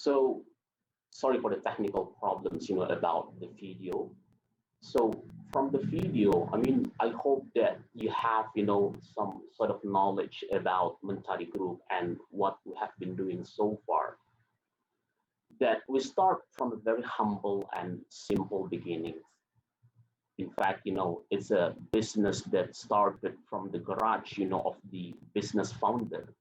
So sorry for the technical problems, about the video. So from the video, I hope that you have, some sort of knowledge about Mentari Group and what we have been doing so far. That we start from a very humble and simple beginnings. In fact, it's a business that started from the garage, of the business founder.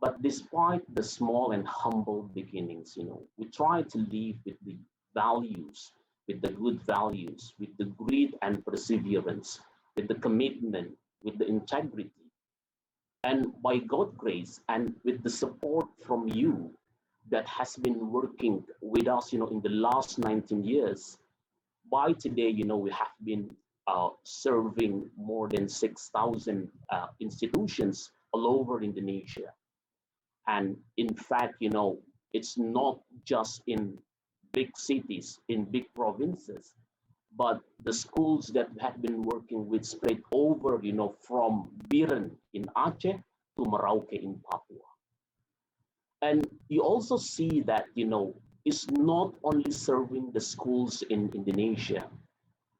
But despite the small and humble beginnings, we try to live with the values, with the good values, with the grit and perseverance, with the commitment, with the integrity. And by God's grace and with the support from you that has been working with us, in the last 19 years, by today, we have been serving more than 6,000 institutions all over Indonesia. And in fact, it's not just in big cities, in big provinces, but the schools that we have been working with spread over, from Biren in Aceh to Merauke in Papua. And you also see that, it's not only serving the schools in Indonesia.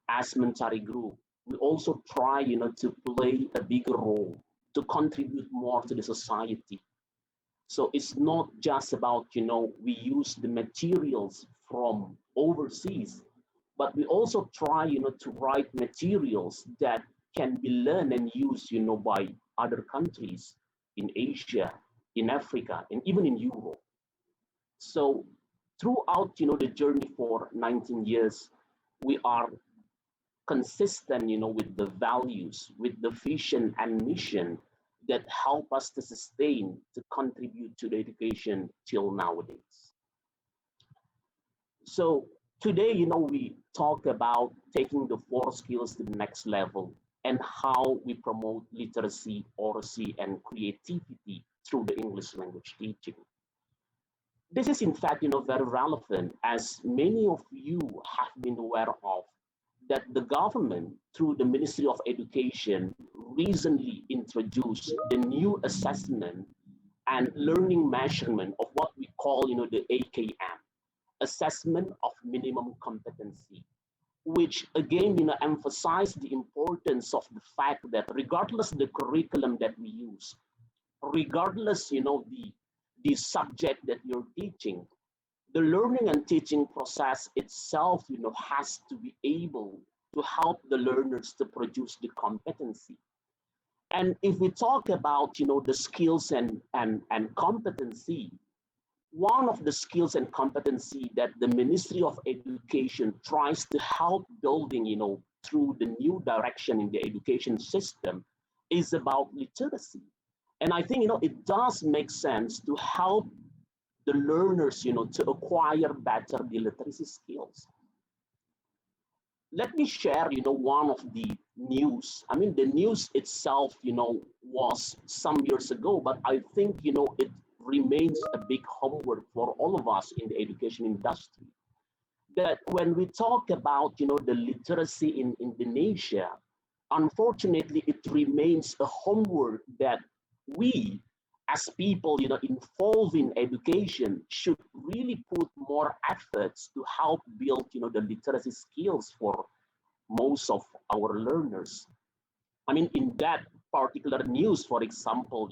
As Mentari Group, we also try, to play a bigger role, to contribute more to the society. So it's not just about, we use the materials from overseas, but we also try, to write materials that can be learned and used, by other countries in Asia, in Africa, and even in Europe. So throughout, the journey for 19 years, we are consistent, with the values, with the vision and mission that help us to sustain, to contribute to the education till nowadays. So today, we talk about taking the four skills to the next level and how we promote literacy, oracy, and creativity through the English language teaching. This is in fact, very relevant as many of you have been aware of that the government, through the Ministry of Education, recently introduced the new assessment and learning measurement of what we call, the AKM, Assessment of Minimum Competency, which again, emphasize the importance of the fact that regardless the curriculum that we use, regardless, the subject that you're teaching, the learning and teaching process itself, has to be able to help the learners to produce the competency. And if we talk about, the skills and competency, one of the skills and competency that the Ministry of Education tries to help building, through the new direction in the education system is about literacy. And I think, it does make sense to help the learners, to acquire better the literacy skills. Let me share, one of the news. The news itself, was some years ago, but I think, it remains a big homework for all of us in the education industry. That when we talk about, the literacy in Indonesia, unfortunately, it remains a homework that we as people, involved in education should really put more efforts to help build, the literacy skills for most of our learners. In that particular news, for example,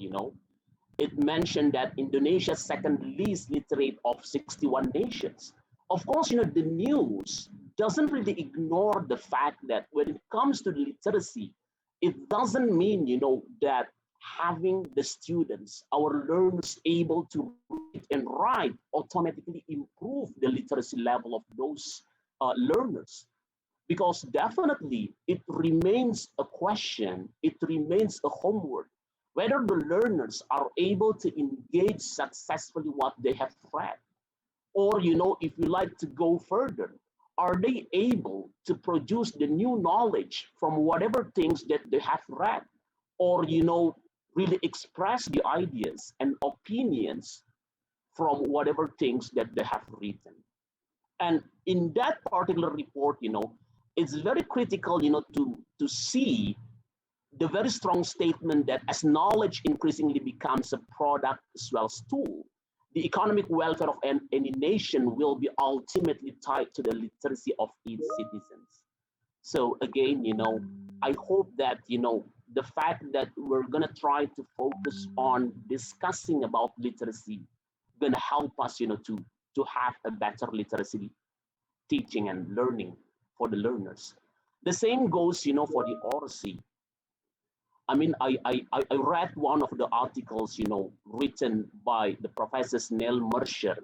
it mentioned that Indonesia's second least literate of 61 nations. Of course, the news doesn't really ignore the fact that when it comes to literacy, it doesn't mean, that having the students, our learners able to read and write automatically improve the literacy level of those learners. Because definitely it remains a question, it remains a homework, whether the learners are able to engage successfully what they have read. Or, if you like to go further, are they able to produce the new knowledge from whatever things that they have read? Or, really express the ideas and opinions from whatever things that they have written. And in that particular report, it's very critical, to see the very strong statement that as knowledge increasingly becomes a product as well as tool, The economic welfare of any nation will be ultimately tied to the literacy of its citizens. So again, I hope that, the fact that we're going to try to focus on discussing about literacy going to help us, to have a better literacy teaching and learning for the learners. The same goes, for the Oracy. I mean, I read one of the articles, written by the Professor Neil Mercer.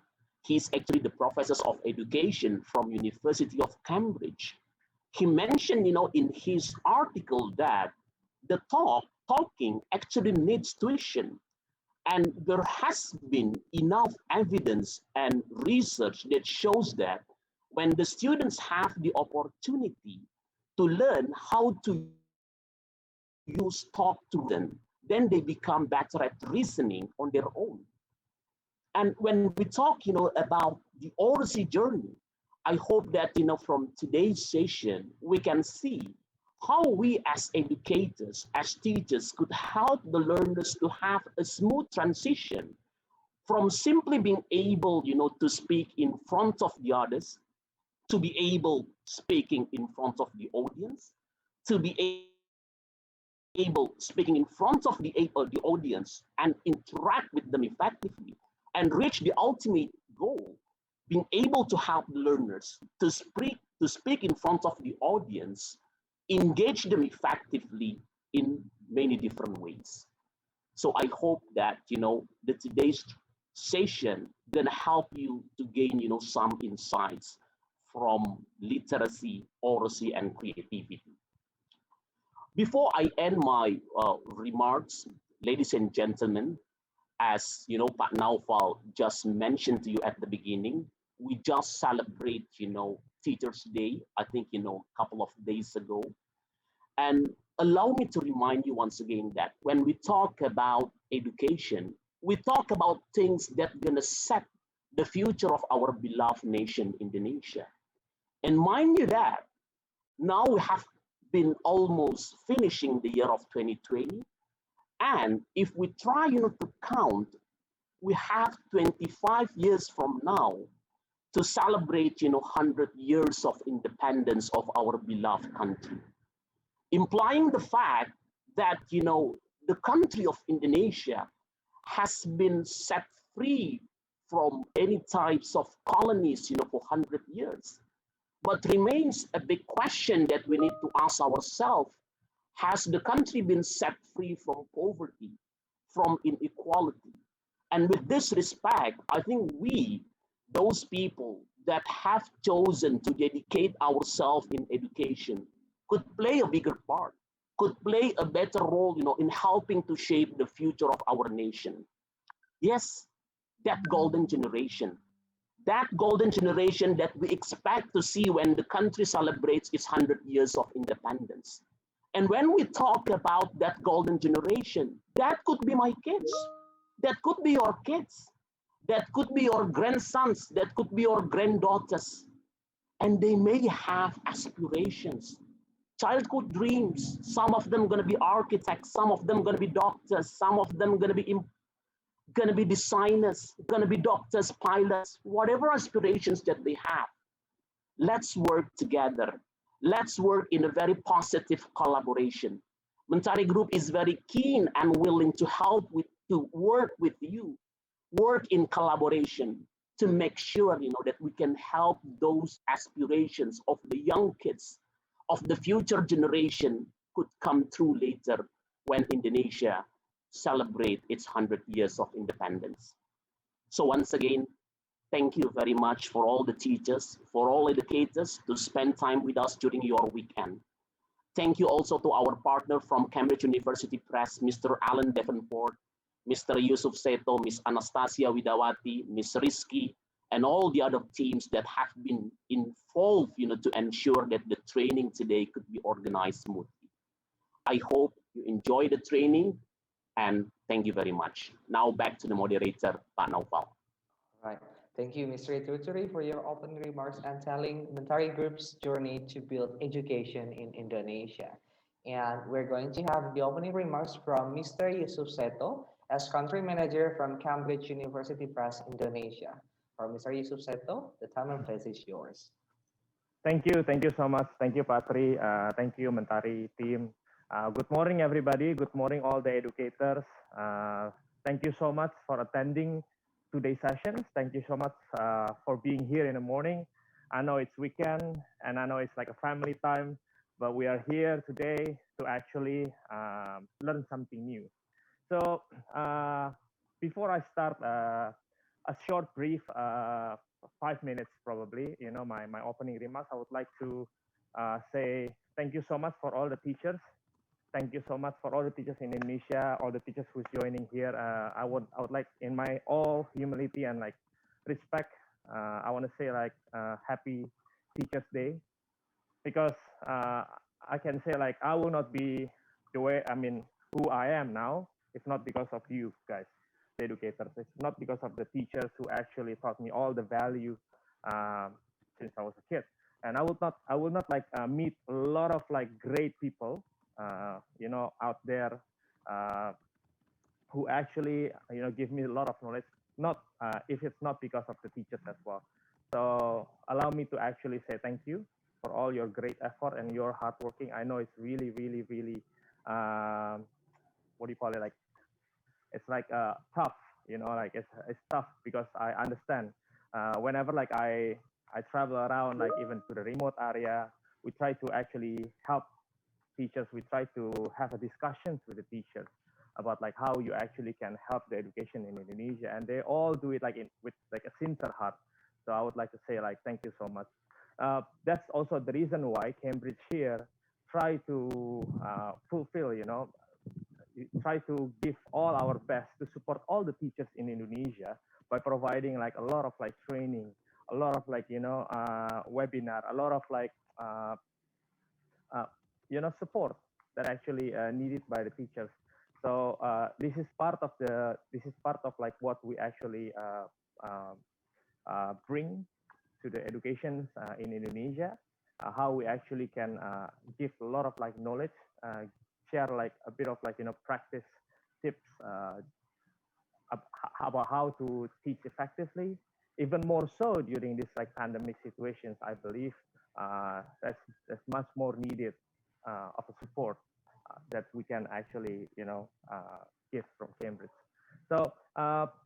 He's actually the professor of education from University of Cambridge. He mentioned, in his article that the talking actually needs tuition. And there has been enough evidence and research that shows that when the students have the opportunity to learn how to use talk to reason, then they become better at reasoning on their own. And when we talk, about the Oracy journey, I hope that, from today's session, we can see how we as educators, as teachers, could help the learners to have a smooth transition from simply being able, to speak in front of the others, to be able speaking in front of the audience, to be able speaking in front of the audience and interact with them effectively and reach the ultimate goal, being able to help the learners to speak in front of the audience, engage them effectively in many different ways. So I hope that, that today's session gonna help you to gain, some insights from literacy, oracy, and creativity. Before I end my remarks, ladies and gentlemen, as Pak Naufal just mentioned to you at the beginning, we just celebrate, Teachers Day, I think, a couple of days ago. And allow me to remind you once again that when we talk about education, we talk about things that are going to set the future of our beloved nation, Indonesia. And mind you that now we have been almost finishing the year of 2020. And if we try, to count, we have 25 years from now to celebrate, 100 years of independence of our beloved country, implying the fact that, the country of Indonesia has been set free from any types of colonies, for 100 years. But remains a big question that we need to ask ourselves. Has the country been set free from poverty, from inequality? And with this respect, I think we, those people that have chosen to dedicate ourselves in education, could play a bigger part, could play a better role, in helping to shape the future of our nation. Yes, that golden generation, that we expect to see when the country celebrates its 100 years of independence. And when we talk about that golden generation, that could be my kids, that could be your kids, that could be your grandsons, that could be your granddaughters. And they may have aspirations, childhood dreams. Some of them going to be architects, some of them going to be doctors, some of them going to be designers, going to be doctors, pilots, whatever aspirations that they have. Let's work together. Let's work in a very positive collaboration. Mentari Group is very keen and willing to help to work with you, work in collaboration to make sure, that we can help those aspirations of the young kids, of the future generation could come true later when Indonesia celebrate its 100 years of independence. So once again, thank you very much for all the teachers, for all educators to spend time with us during your weekend. Thank you also to our partner from Cambridge University Press, Mr. Alan Davenport, Mr. Yusuf Seto, Ms. Anastasia Widawati, Ms. Rizky, and all the other teams that have been involved, to ensure that the training today could be organized smoothly. I hope you enjoy the training, and thank you very much. Now back to the moderator, Pak Naufal. Right. Thank you, Mr. Tuturi, for your opening remarks and telling Mentari Group's journey to build education in Indonesia. And we're going to have the opening remarks from Mr. Yusuf Seto, as country manager from Cambridge University Press, Indonesia. For Mr. Yusuf Seto, the time and place is yours. Thank you so much. Thank you, Patri. Thank you, Mentari team. Good morning, everybody. Good morning, all the educators. Thank you so much for attending today's sessions. Thank you so much for being here in the morning. I know it's weekend and I know it's like a family time, but we are here today to actually learn something new. So before I start, a short brief, 5 minutes probably, my opening remarks, I would like to say thank you so much for all the teachers. Thank you so much for all the teachers in Indonesia, all the teachers who's joining here. I would like, in my all humility and like respect, I want to say like happy Teachers Day, because I can say like I will not be the way, who I am now. It's not because of you guys, the educators. It's not because of the teachers who actually taught me all the value since I was a kid. And I will not like meet a lot of like great people, out there, uh, who actually, give me a lot of knowledge. Not if it's not because of the teachers as well. So allow me to actually say thank you for all your great effort and your hard working. I know it's really, really, really, what do you call it? Like it's like tough, like it's tough because I understand. Whenever like I travel around, like even to the remote area, we try to actually help teachers. We try to have a discussions with the teachers about like how you actually can help the education in Indonesia, and they all do it like with like a sincere heart. So I would like to say like thank you so much. That's also the reason why Cambridge here try to fulfill, try to give all our best to support all the teachers in Indonesia by providing like a lot of like training, a lot of like webinar, a lot of like uh, uh, support that actually needed by the teachers. So this is part of like what we actually uh, bring to the education in Indonesia, how we actually can give a lot of like knowledge, share like a bit of like practice tips about how to teach effectively. Even more so during this like pandemic situations, I believe that's much more needed of a support that we can actually give from Cambridge. So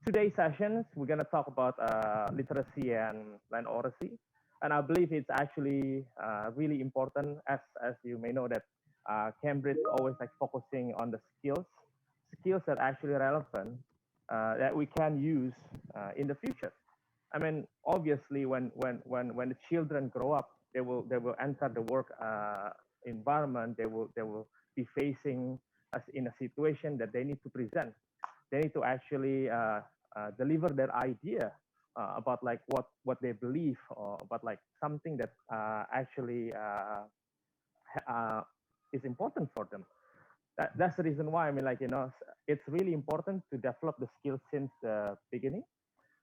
today's sessions, we're going to talk about literacy and oracy. And I believe it's actually really important, as you may know, that Cambridge always like focusing on the skills that are actually relevant, that we can use in the future. I mean, obviously, when the children grow up, they will enter the work environment. They will be facing us in a situation that they need to present. They need to actually deliver their idea about like what they believe, or about like something that actually is important for them. That's the reason why, I mean, like, it's really important to develop the skills since the beginning.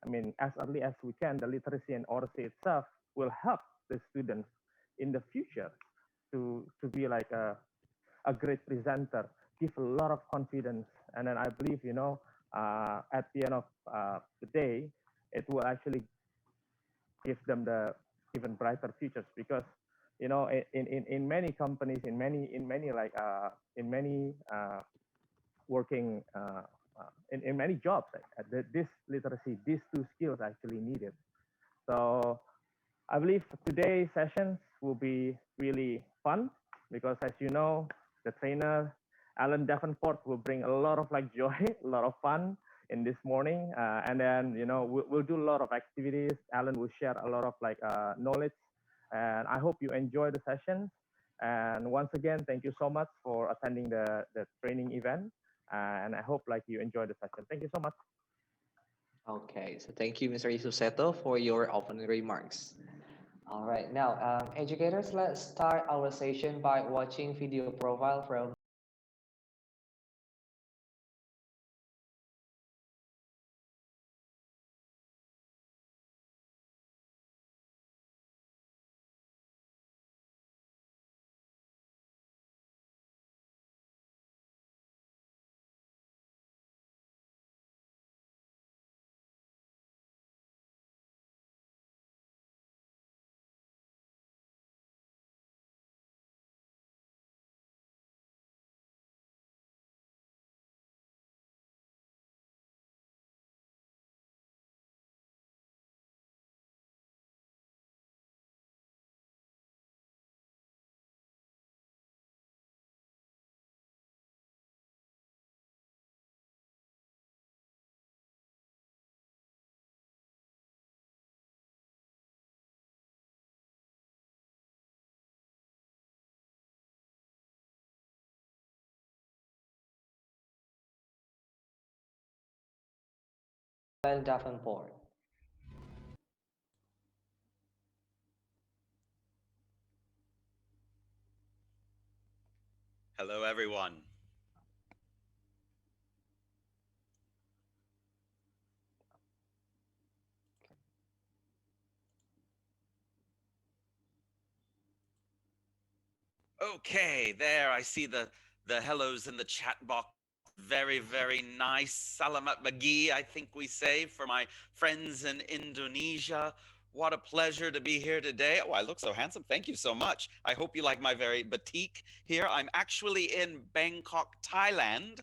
I mean, as early as we can. The literacy and oracy itself will help the students in the future to be like a great presenter, give a lot of confidence. And then I believe, at the end of the day, it will actually give them the even brighter futures, because in many companies, in many like in many working in many jobs, this literacy, these two skills actually needed. So I believe today's sessions will be really fun, because as you know, the trainer Alan Davenport will bring a lot of like joy, a lot of fun in this morning, and then we'll do a lot of activities. Alan will share a lot of like knowledge, and I hope you enjoy the session. And once again, thank you so much for attending the training event, and I hope like you enjoy the session. Thank you so much. Okay, so thank you, Mr. Yusuf Seto, for your opening remarks. All right, now, educators, let's start our session by watching video profile from Davenport. Hello, everyone. Okay, there I see the hellos in the chat box. Very, very nice. Salamat pagi, I think we say, for my friends in Indonesia. What a pleasure to be here today. Oh, I look so handsome. Thank you so much. I hope you like my very batik here. I'm actually in Bangkok, Thailand.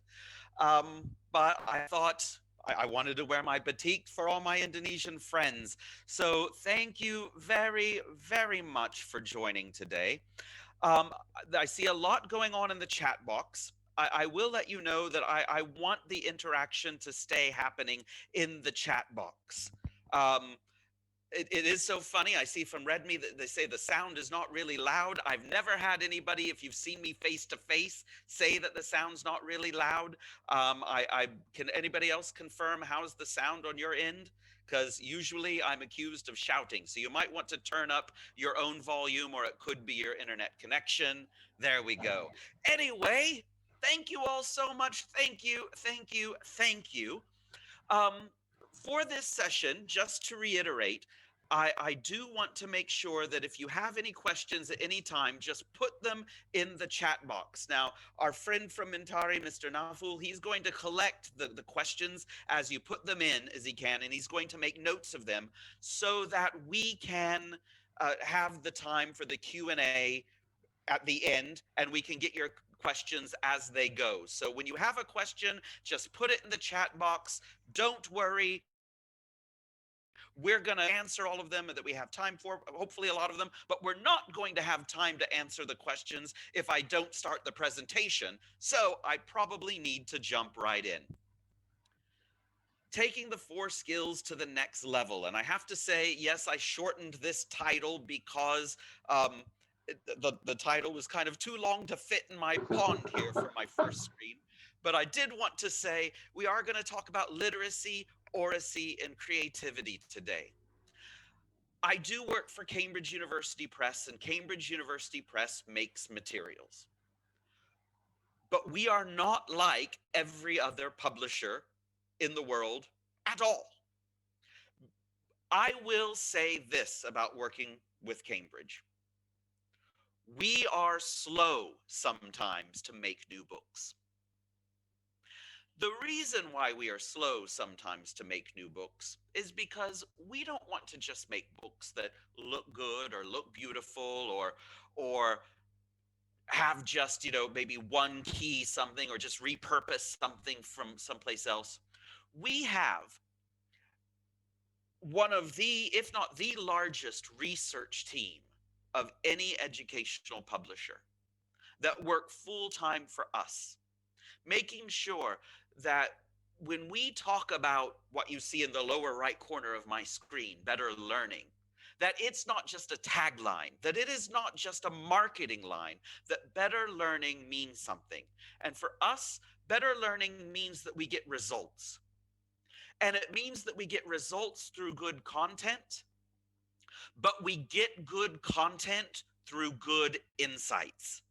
But I thought I wanted to wear my batik for all my Indonesian friends. So thank you very, very much for joining today. Um, I see a lot going on in the chat box. I will let you know that I want the interaction to stay happening in the chat box. Um, it is so funny. I see from Redmi that they say the sound is not really loud. I've never had anybody, if you've seen me face to face, say that the sound's not really loud. I can anybody else confirm how's the sound on your end? Because usually I'm accused of shouting. So you might want to turn up your own volume, or it could be your internet connection. There we go. Anyway, thank you all so much. Thank you, thank you, thank you. Um, for this session, just to reiterate, I do want to make sure that if you have any questions at any time, just put them in the chat box. Now, our friend from Mentari, Mr. Naful, he's going to collect the questions as you put them in as he can, and he's going to make notes of them so that we can have the time for the Q&A at the end, and we can get your questions as they go. So when you have a question, just put it in the chat box. Don't worry. We're going to answer all of them that we have time for, hopefully a lot of them, but we're not going to have time to answer the questions if I don't start the presentation. So I probably need to jump right in. Taking the 4 skills to the next level. And I have to say, yes, I shortened this title because the title was kind of too long to fit in my pond here for my first screen. But I did want to say we are going to talk about literacy, oracy, and creativity today. I do work for Cambridge University Press, and Cambridge University Press makes materials. But we are not like every other publisher in the world at all. I will say this about working with Cambridge. We are slow sometimes to make new books. The reason why we are slow sometimes to make new books is because we don't want to just make books that look good or look beautiful or have just, maybe one key something or just repurpose something from someplace else. We have one of the, if not the largest research team of any educational publisher that work full time for us, making sure that when we talk about what you see in the lower right corner of my screen, better learning, that it's not just a tagline, that it is not just a marketing line, that better learning means something. And for us, better learning means that we get results. And it means that we get results through good content, but we get good content through good insights.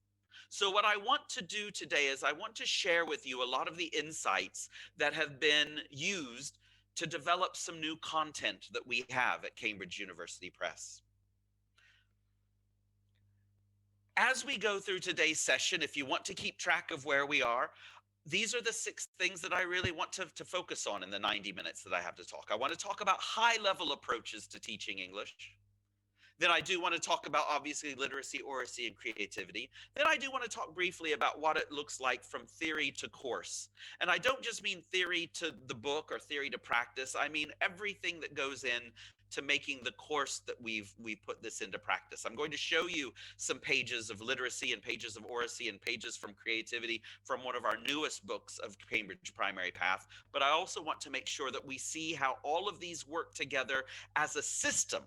So what I want to do today is I want to share with you a lot of the insights that have been used to develop some new content that we have at Cambridge University Press. As we go through today's session, if you want to keep track of where we are, these are the 6 things that I really want to focus on in the 90 minutes that I have to talk. I want to talk about high-level approaches to teaching English. Then I do want to talk about, obviously, literacy, oracy, and creativity. Then I do want to talk briefly about what it looks like from theory to course. And I don't just mean theory to the book or theory to practice. I mean everything that goes in to making the course that we've put this into practice. I'm going to show you some pages of literacy and pages of oracy and pages from creativity from one of our newest books of Cambridge Primary Path. But I also want to make sure that we see how all of these work together as a system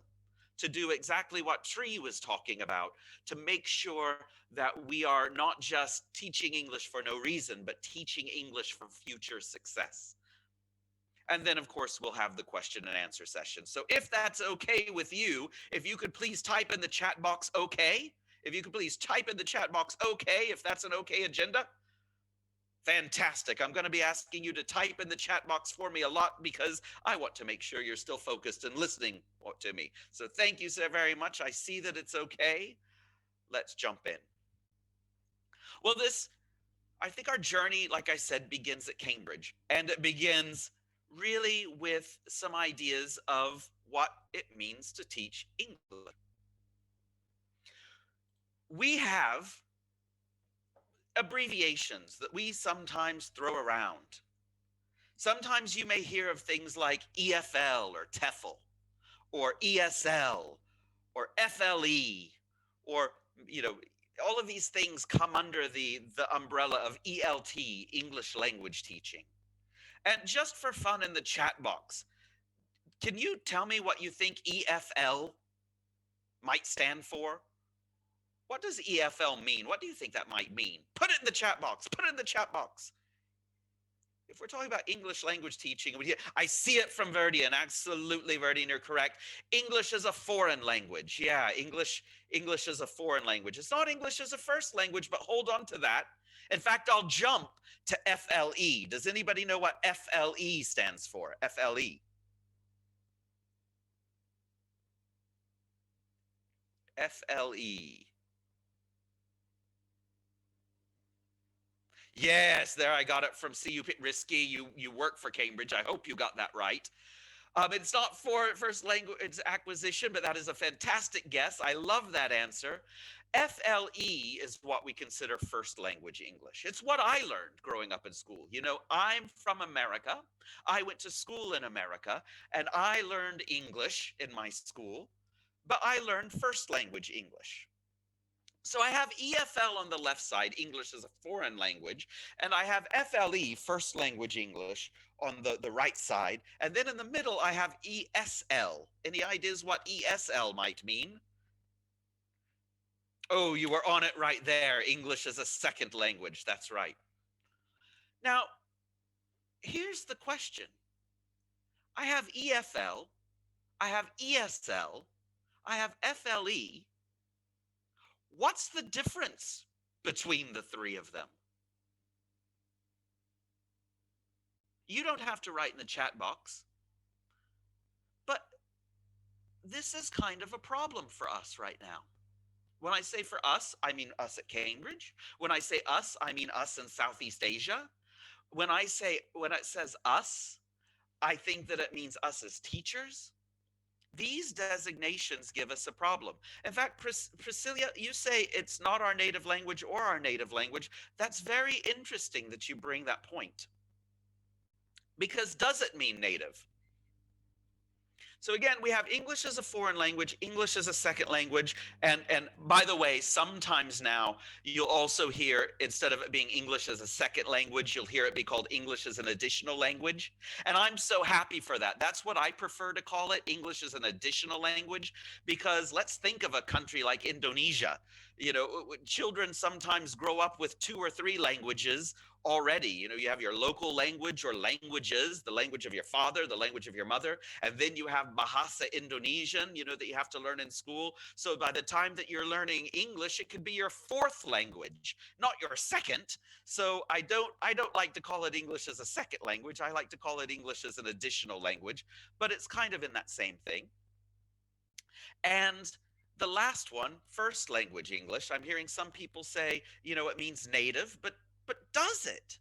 to do exactly what Tree was talking about, to make sure that we are not just teaching English for no reason, but teaching English for future success. And then, of course, we'll have the question and answer session. So if that's okay with you, if you could please type in the chat box, okay. If you could please type in the chat box, okay, if that's an okay agenda. Fantastic. I'm going to be asking you to type in the chat box for me a lot because I want to make sure you're still focused and listening to me. So thank you so very much. I see that it's okay. Let's jump in. Well, I think our journey, like I said, begins at Cambridge, and it begins really with some ideas of what it means to teach English. We have abbreviations that we sometimes throw around. Sometimes you may hear of things like EFL or TEFL or ESL or FLE, or, you know, all of these things come under the umbrella of ELT, English language teaching. And just for fun in the chat box, can you tell me what you think EFL might stand for? What does EFL mean? What do you think that might mean? Put it in the chat box. Put it in the chat box. If we're talking about English language teaching, I see it from Verdian. Absolutely, Verdian, you're correct. English is a foreign language. Yeah, English is a foreign language. It's not English as a first language, but hold on to that. In fact, I'll jump to FLE. Does anybody know what FLE stands for? FLE. FLE. Yes, there, I got it from CUP. Risky, you work for Cambridge. I hope you got that right. It's not for first language acquisition, but that is a fantastic guess. I love that answer. FLE is what we consider first language English. It's what I learned growing up in school. You know, I'm from America. I went to school in America, and I learned English in my school, but I learned first language English. So I have EFL on the left side, English as a foreign language, and I have FLE, first language English, on the right side. And then in the middle, I have ESL. Any ideas what ESL might mean? Oh, you were on it right there. English as a second language. That's right. Now, here's the question. I have EFL, I have ESL, I have FLE. What's the difference between the three of them? You don't have to write in the chat box, but this is kind of a problem for us right now. When I say for us, I mean us at Cambridge. When I say us, I mean us in Southeast Asia. When it says us, I think that it means us as teachers. These designations give us a problem. In fact, Priscilla, you say it's not our native language or our native language. That's very interesting that you bring that point. Because does it mean native? So again, we have English as a foreign language, English as a second language, and by the way, sometimes now you'll also hear, instead of it being English as a second language, you'll hear it be called English as an additional language. And I'm so happy for that. That's what I prefer to call it, English as an additional language, because let's think of a country like Indonesia. You know, children sometimes grow up with 2 or 3 languages already. You know, you have your local language or languages, the language of your father, the language of your mother, and then you have Bahasa Indonesian, you know, that you have to learn in school. So by the time that you're learning English, it could be your 4th language, not your 2nd. So I don't like to call it English as a second language. I like to call it English as an additional language, but it's kind of in that same thing. And the last one, first language English, I'm hearing some people say, you know, it means native, but does it?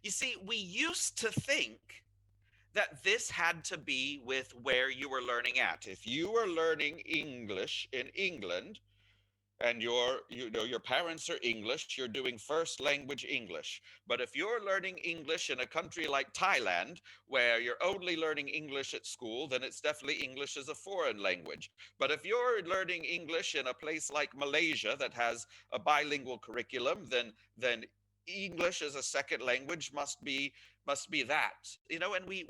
You see, we used to think that this had to be with where you were learning at. If you were learning English in England and your parents are English, you're doing first language English. But if you're learning English in a country like Thailand, where you're only learning English at school, then it's definitely English as a foreign language. But if you're learning English in a place like Malaysia that has a bilingual curriculum, then English as a second language must be that. You know, and we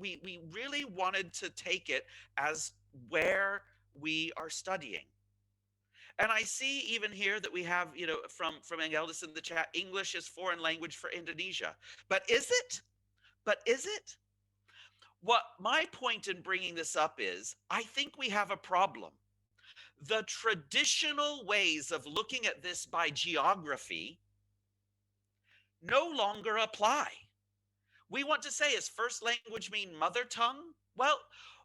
really wanted to take it as where we are studying. And I see even here that we have, you know, from Angeldis in the chat, English is foreign language for Indonesia. But is it? What my point in bringing this up is I think we have a problem. The traditional ways of looking at this by geography no longer apply. We want to say, is first language mean mother tongue? Well,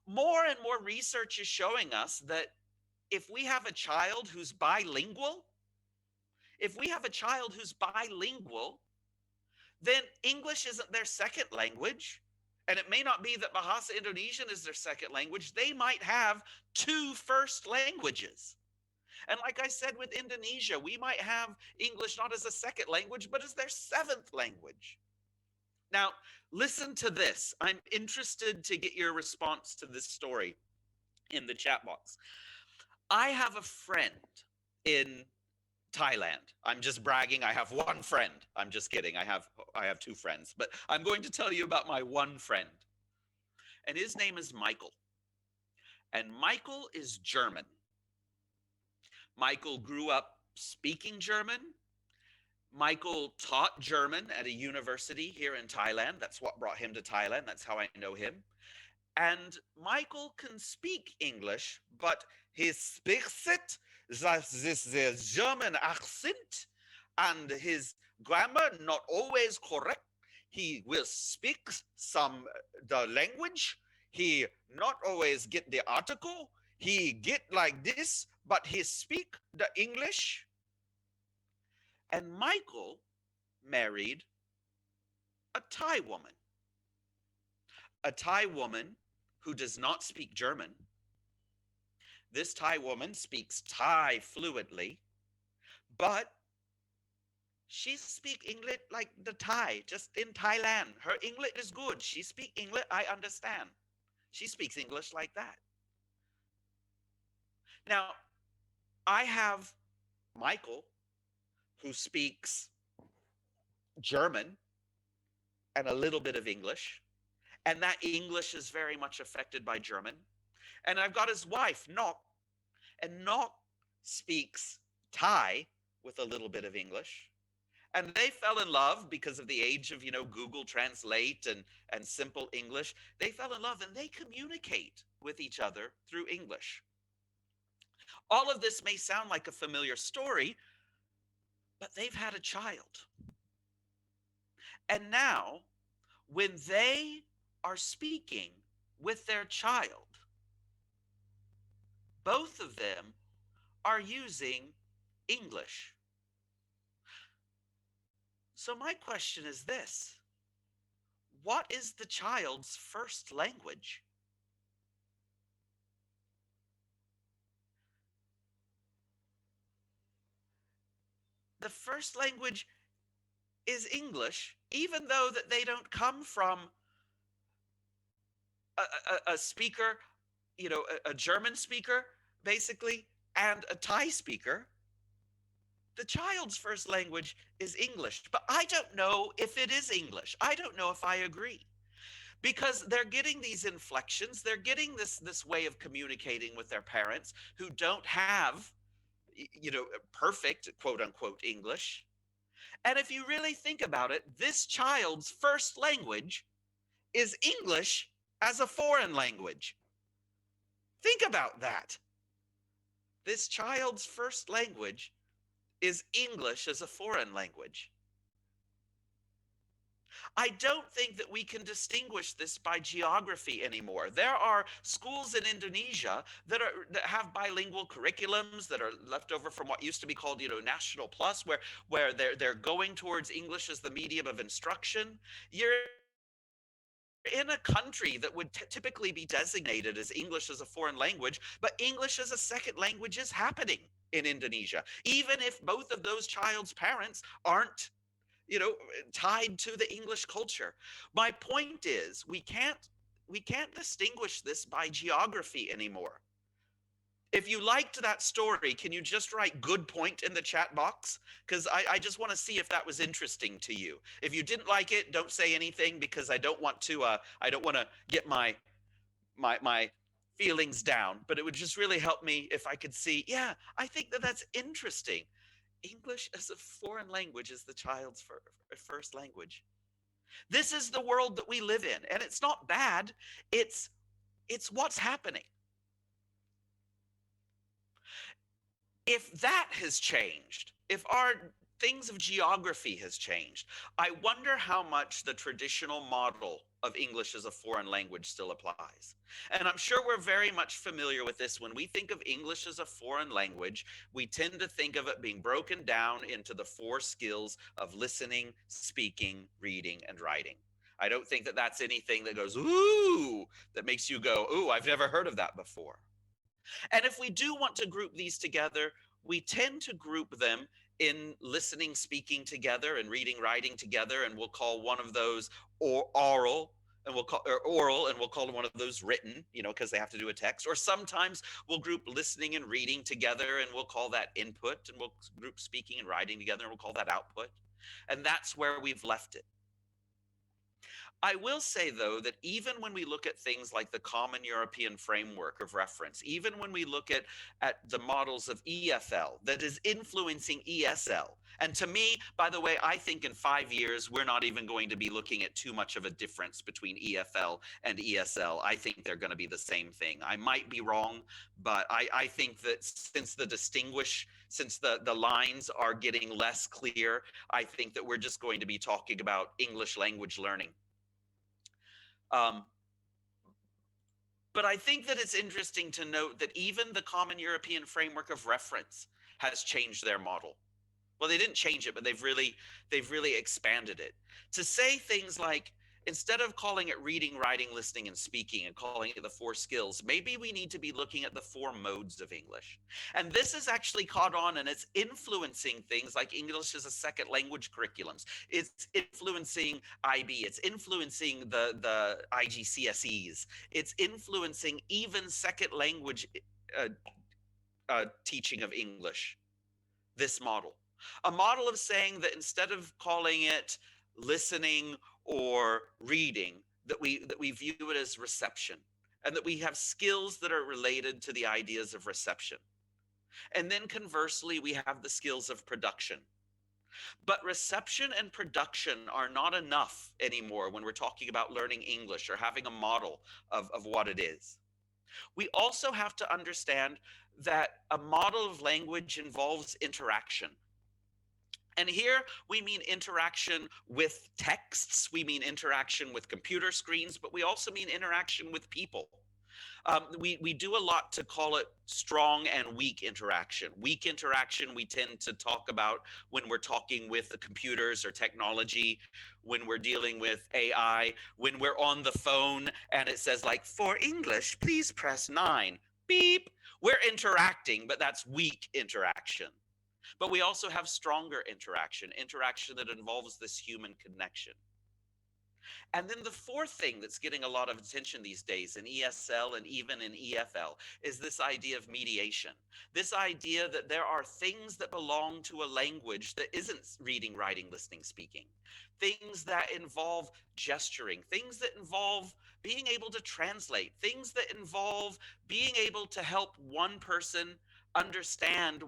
more and more research is showing us that if we have a child who's bilingual, if we have a child who's bilingual, then English isn't their second language. And it may not be that Bahasa Indonesian is their second language. They might have two first languages. And like I said with Indonesia, we might have English not as a second language, but as their seventh language. Now, listen to this. I'm interested to get your response to this story in the chat box. I have a friend in Thailand. I'm just bragging. I have one friend. I'm just kidding. I have two friends, but I'm going to tell you about my one friend. And his name is Michael. And Michael is German. Michael grew up speaking German. Michael taught German at a university here in Thailand. That's what brought him to Thailand. That's how I know him. And Michael can speak English, but he speaks it this German accent, and his grammar not always correct. He will speak some the language. He not always get the article. He get like this, but he speak the English. And Michael married a Thai woman. A Thai woman who does not speak German. This Thai woman speaks Thai fluently, but she speaks English like the Thai, just in Thailand. Her English is good. She speaks English, I understand. She speaks English like that. Now, I have Michael who speaks German and a little bit of English, and that English is very much affected by German. And I've got his wife, Nok, and Nok speaks Thai with a little bit of English. And they fell in love because of the age of, Google Translate and simple English. They fell in love and they communicate with each other through English. All of this may sound like a familiar story, but they've had a child. And now, when they are speaking with their child, both of them are using English. So my question is this: what is the child's first language? The first language is English, even though that they don't come from a speaker, a German speaker, basically, and a Thai speaker. The child's first language is English, but I don't know if it is English. I don't know if I agree. Because they're getting these inflections, they're getting this way of communicating with their parents who don't have, perfect, quote unquote, English. And if you really think about it, this child's first language is English as a foreign language. Think about that. This child's first language is English as a foreign language. I don't think that we can distinguish this by geography anymore. There are schools in Indonesia that have bilingual curriculums that are left over from what used to be called, National Plus, where they're going towards English as the medium of instruction. You're in a country that would typically be designated as English as a foreign language, but English as a second language is happening in Indonesia, even if both of those child's parents aren't tied to the English culture. My point is we can't distinguish this by geography anymore. If you liked that story, can you just write good point in the chat box? Because I just want to see if that was interesting to you. If you didn't like it, don't say anything, because I don't want to get my feelings down. But it would just really help me if I could see, yeah, I think that's interesting. English as a foreign language is the child's first language. This is the world that we live in, and it's not bad. It's what's happening. If that has changed, if our things of geography has changed, I wonder how much the traditional model of English as a foreign language still applies. And I'm sure we're very much familiar with this. When we think of English as a foreign language, we tend to think of it being broken down into the four skills of listening, speaking, reading, and writing. I don't think that that's anything that goes, ooh, that makes you go, ooh, I've never heard of that before. And if we do want to group these together, we tend to group them in listening, speaking together, and reading, writing together, and we'll call one of those oral, and we'll call or oral, and we'll call one of those written, because they have to do a text. Or sometimes we'll group listening and reading together, and we'll call that input, and we'll group speaking and writing together, and we'll call that output. And that's where we've left it. I will say, though, that even when we look at things like the Common European Framework of Reference, even when we look at the models of EFL that is influencing ESL, and to me, by the way, I think in 5 years, we're not even going to be looking at too much of a difference between EFL and ESL. I think they're going to be the same thing. I might be wrong, but I think that since the lines are getting less clear, I think that we're just going to be talking about English language learning. Um, but I think that it's interesting to note that even the Common European Framework of Reference has changed their model. Well, they didn't change it, but they've really expanded it to say things like, instead of calling it reading, writing, listening, and speaking and calling it the four skills, maybe we need to be looking at the four modes of English. And this is actually caught on, and it's influencing things like English as a second language curriculums. It's influencing IB. It's influencing the IGCSEs. It's influencing even second language uh, teaching of English. This model. A model of saying that instead of calling it listening or reading, that we view it as reception, and that we have skills that are related to the ideas of reception. And then conversely, we have the skills of production. But reception and production are not enough anymore when we're talking about learning English or having a model of what it is. We also have to understand that a model of language involves interaction. And here we mean interaction with texts, we mean interaction with computer screens, but we also mean interaction with people. We do a lot to call it strong and weak interaction. Weak interaction we tend to talk about when we're talking with the computers or technology, when we're dealing with AI, when we're on the phone and it says, like, for English, please press 9. Beep. We're interacting, but that's weak interaction. But we also have stronger interaction that involves this human connection. And then the fourth thing that's getting a lot of attention these days in ESL and even in EFL is this idea of mediation. This idea that there are things that belong to a language that isn't reading, writing, listening, speaking. Things that involve gesturing, things that involve being able to translate, things that involve being able to help one person understand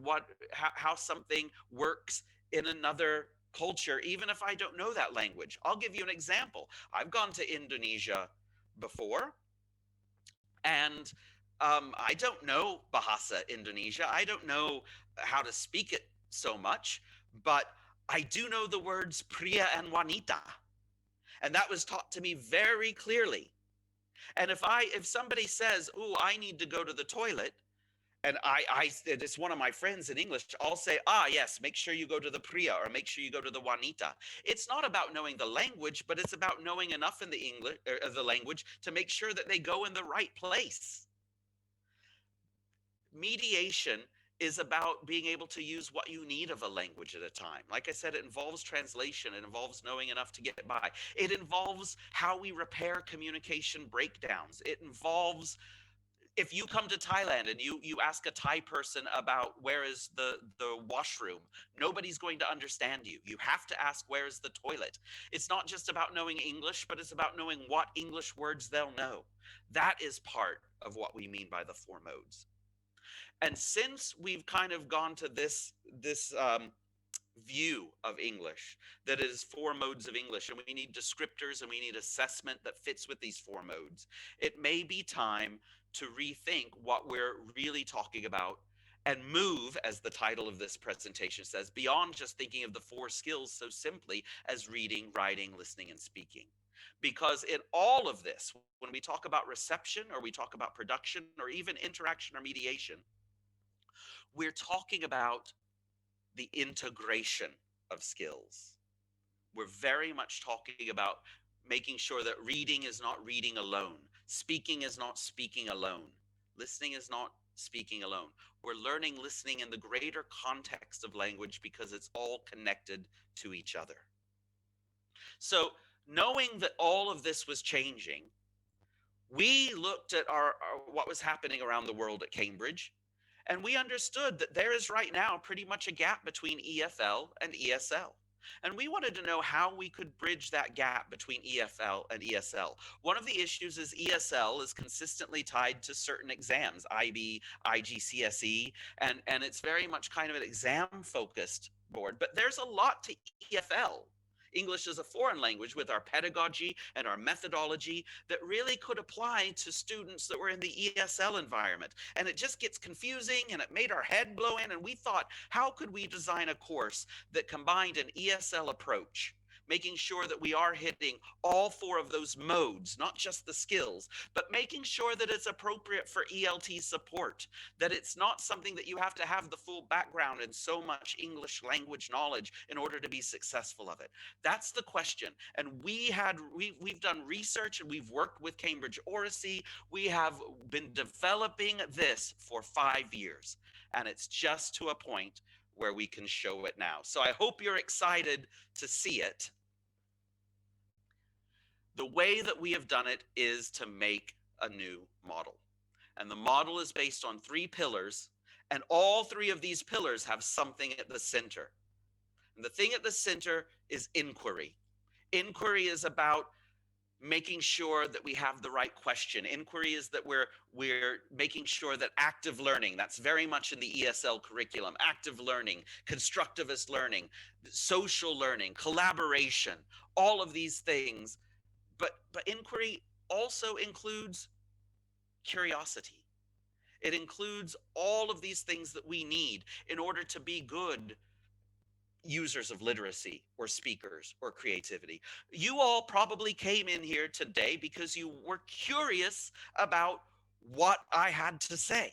how something works in another culture, even if I don't know that language. I'll give you an example. I've gone to Indonesia before, and I don't know Bahasa Indonesia. I don't know how to speak it so much, but I do know the words pria and wanita. And that was taught to me very clearly. And if somebody says, "Oh, I need to go to the toilet," and it's one of my friends in English, I'll say, yes, make sure you go to the Priya or make sure you go to the Juanita. It's not about knowing the language, but it's about knowing enough in the English or the language to make sure that they go in the right place. Mediation is about being able to use what you need of a language at a time. Like I said, it involves translation. It involves knowing enough to get by. It involves how we repair communication breakdowns. It involves, if you come to Thailand and you ask a Thai person about where is the washroom, nobody's going to understand you. You have to ask where is the toilet. It's not just about knowing English, but it's about knowing what English words they'll know. That is part of what we mean by the four modes. And since we've kind of gone to this view of English, that it is four modes of English, and we need descriptors and we need assessment that fits with these four modes. It may be time to rethink what we're really talking about and move, as the title of this presentation says, beyond just thinking of the four skills so simply as reading, writing, listening, and speaking. Because in all of this, when we talk about reception or we talk about production or even interaction or mediation, we're talking about the integration of skills. We're very much talking about making sure that reading is not reading alone, speaking is not speaking alone, listening is not speaking alone. We're learning listening in the greater context of language because it's all connected to each other. So, knowing that all of this was changing, we looked at what was happening around the world at Cambridge, and we understood that there is right now pretty much a gap between EFL and ESL. And we wanted to know how we could bridge that gap between EFL and ESL. One of the issues is ESL is consistently tied to certain exams, IB, IGCSE, and it's very much kind of an exam focused board. But there's a lot to EFL. English as a foreign language with our pedagogy and our methodology that really could apply to students that were in the ESL environment. And it just gets confusing and it made our head blow in. And we thought, how could we design a course that combined an ESL approach, making sure that we are hitting all four of those modes, not just the skills, but making sure that it's appropriate for ELT support, that it's not something that you have to have the full background and so much English language knowledge in order to be successful of it. That's the question. And we've done research and we've worked with Cambridge Oracy. We have been developing this for 5 years, and it's just to a point where we can show it now. So I hope you're excited to see it. The way that we have done it is to make a new model. And the model is based on 3 pillars, and all 3 of these pillars have something at the center. And the thing at the center is inquiry. Inquiry is about making sure that we have the right question. Inquiry is that we're making sure that active learning, that's very much in the ESL curriculum, active learning, constructivist learning, social learning, collaboration, all of these things. But inquiry also includes curiosity. It includes all of these things that we need in order to be good users of literacy or speakers or creativity. You all probably came in here today because you were curious about what I had to say.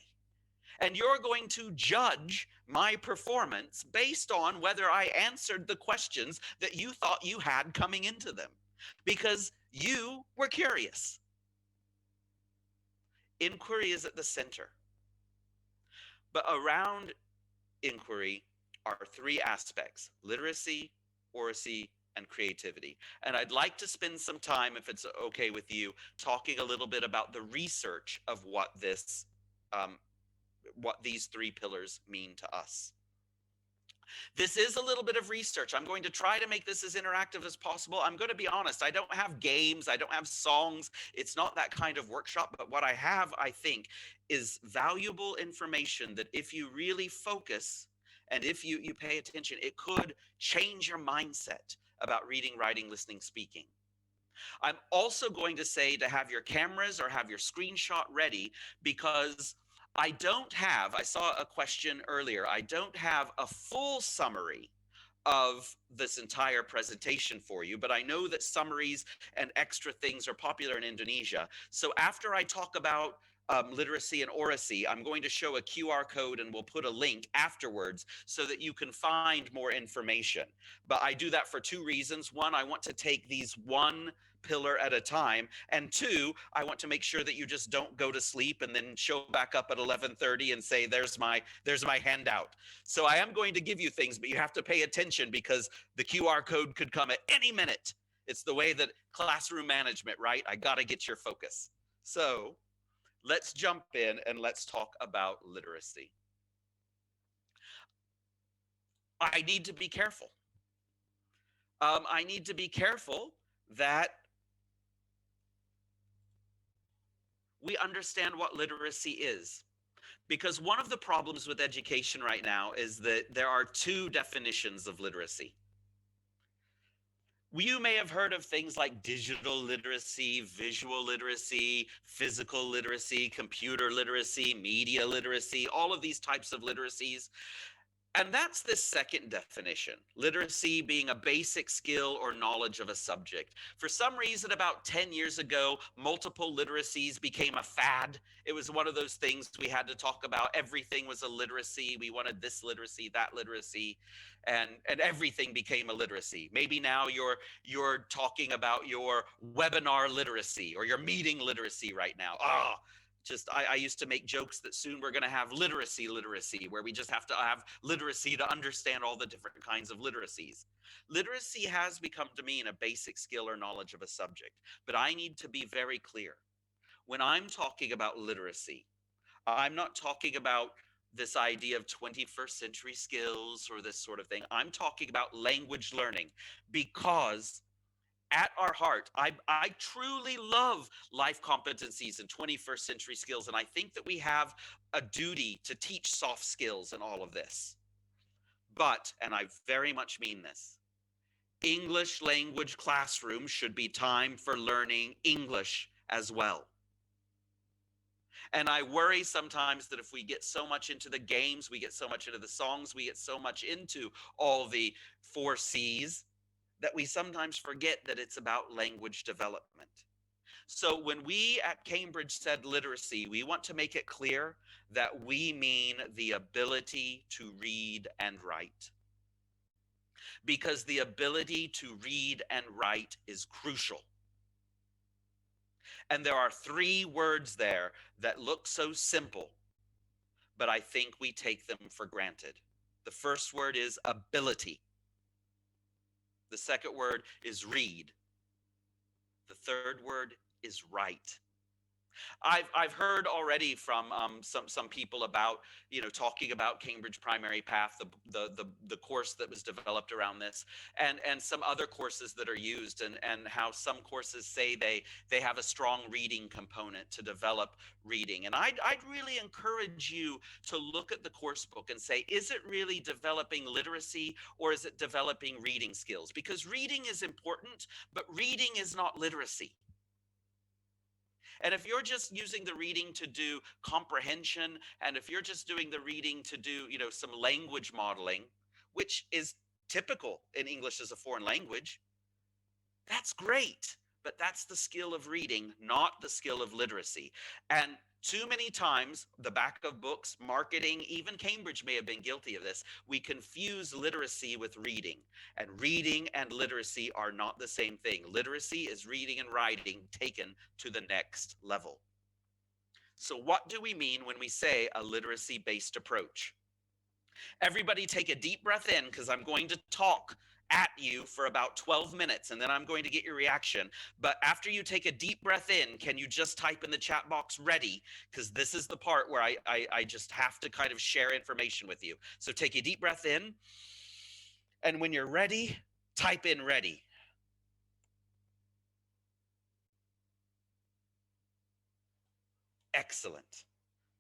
And you're going to judge my performance based on whether I answered the questions that you thought you had coming into them, because you were curious. Inquiry is at the center. But around inquiry are 3 aspects: literacy, oracy, and creativity. And I'd like to spend some time, if it's okay with you, talking a little bit about the research of what these 3 pillars mean to us. This is a little bit of research. I'm going to try to make this as interactive as possible. I'm going to be honest, I don't have games, I don't have songs. It's not that kind of workshop, but what I have, I think, is valuable information that if you really focus and if you pay attention, it could change your mindset about reading, writing, listening, speaking. I'm also going to say to have your cameras or have your screenshot ready, because I saw a question earlier, I don't have a full summary of this entire presentation for you, but I know that summaries and extra things are popular in Indonesia. So after I talk about literacy and oracy, I'm going to show a QR code and we'll put a link afterwards so that you can find more information. But I do that for 2 reasons. One, I want to take these one pillar at a time, and 2, I want to make sure that you just don't go to sleep and then show back up at 11:30 and say there's my handout. So I am going to give you things, but you have to pay attention because the QR code could come at any minute. It's the way that classroom management, right? I got to get your focus. So let's jump in and let's talk about literacy. I need to be careful. I need to be careful that we understand what literacy is, Because one of the problems with education right now is that there are two definitions of literacy. You may have heard of things like digital literacy, visual literacy, physical literacy, computer literacy, media literacy, all of these types of literacies. And that's the second definition, literacy being a basic skill or knowledge of a subject. For some reason, about 10 years ago, multiple literacies became a fad. It was one of those things we had to talk about. Everything was a literacy. We wanted this literacy, that literacy, and everything became a literacy. Maybe now you're talking about your webinar literacy or your meeting literacy right now. I used to make jokes that soon we're going to have literacy, where we just have to have literacy to understand all the different kinds of literacies. Literacy has become to mean a basic skill or knowledge of a subject, but I need to be very clear. When I'm talking about literacy, I'm not talking about this idea of 21st century skills or this sort of thing. I'm talking about language learning, because at our heart, I truly love life competencies and 21st century skills. And I think that we have a duty to teach soft skills and all of this. But, and I very much mean this, English language classrooms should be time for learning English as well. And I worry sometimes that if we get so much into the games, we get so much into the songs, we get so much into all the 4Cs, that we sometimes forget that it's about language development. So when we at Cambridge said literacy, we want to make it clear that we mean the ability to read and write. Because the ability to read and write is crucial. And there are three words there that look so simple, but I think we take them for granted. The first word is ability. The second word is read. The third word is write. I've heard already from some people about, talking about Cambridge Primary Path, the course that was developed around this, and some other courses that are used, and how some courses say they have a strong reading component to develop reading. And I'd really encourage you to look at the course book and say, is it really developing literacy, or is it developing reading skills? Because reading is important, but reading is not literacy. And if you're just using the reading to do comprehension, and if you're just doing the reading to do, some language modeling, which is typical in English as a foreign language, that's great. But that's the skill of reading, not the skill of literacy. And too many times, the back of books, marketing, even Cambridge may have been guilty of this. We confuse literacy with reading. And reading and literacy are not the same thing. Literacy is reading and writing taken to the next level. So what do we mean when we say a literacy-based approach? Everybody take a deep breath in, because I'm going to talk at you for about 12 minutes, and then I'm going to get your reaction. But after you take a deep breath in, can you just type in the chat box ready? Because this is the part where I just have to kind of share information with you. So take a deep breath in, and when you're ready, type in ready. Excellent.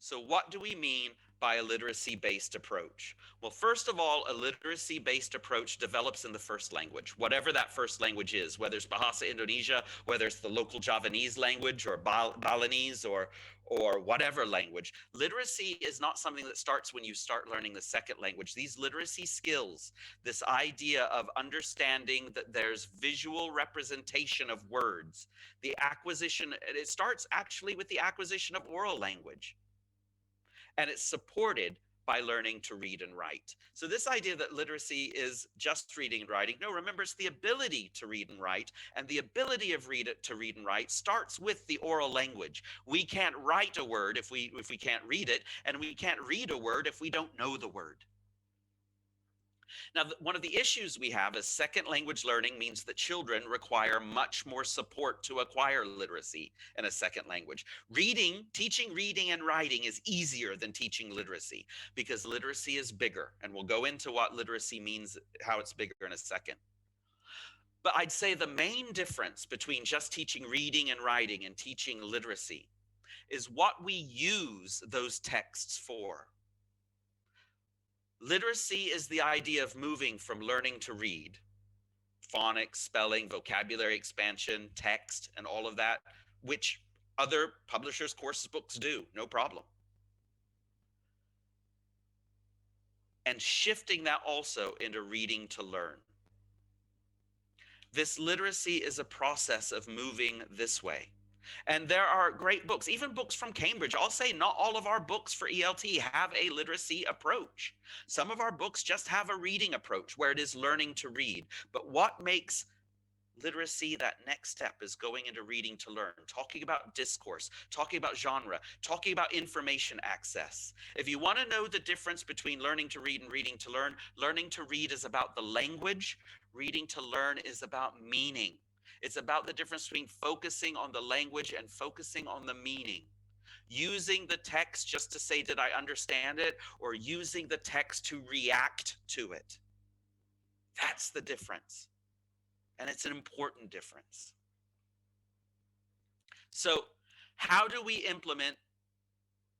So what do we mean by a literacy-based approach? Well, first of all, a literacy-based approach develops in the first language, whatever that first language is, whether it's Bahasa Indonesia, whether it's the local Javanese language, or Balinese, or whatever language. Literacy is not something that starts when you start learning the second language. These literacy skills, this idea of understanding that there's visual representation of words, the acquisition, it starts actually with the acquisition of oral language. And it's supported by learning to read and write. So this idea that literacy is just reading and writing, no, remember, it's the ability to read and write, and the ability of to read and write starts with the oral language. We can't write a word if we can't read it, and we can't read a word if we don't know the word. Now, one of the issues we have is second language learning means that children require much more support to acquire literacy in a second language. Teaching reading and writing is easier than teaching literacy, because literacy is bigger. And we'll go into what literacy means, how it's bigger in a second. But I'd say the main difference between just teaching reading and writing and teaching literacy is what we use those texts for. Literacy is the idea of moving from learning to read, phonics, spelling, vocabulary expansion, text, and all of that, which other publishers' courses books do, no problem. And shifting that also into reading to learn. This literacy is a process of moving this way. And there are great books, even books from Cambridge. I'll say not all of our books for ELT have a literacy approach. Some of our books just have a reading approach where it is learning to read. But what makes literacy that next step is going into reading to learn, talking about discourse, talking about genre, talking about information access. If you want to know the difference between learning to read and reading to learn, learning to read is about the language, reading to learn is about meaning. It's about the difference between focusing on the language and focusing on the meaning. Using the text just to say, did I understand it? Or using the text to react to it. That's the difference. And it's an important difference. So, how do we implement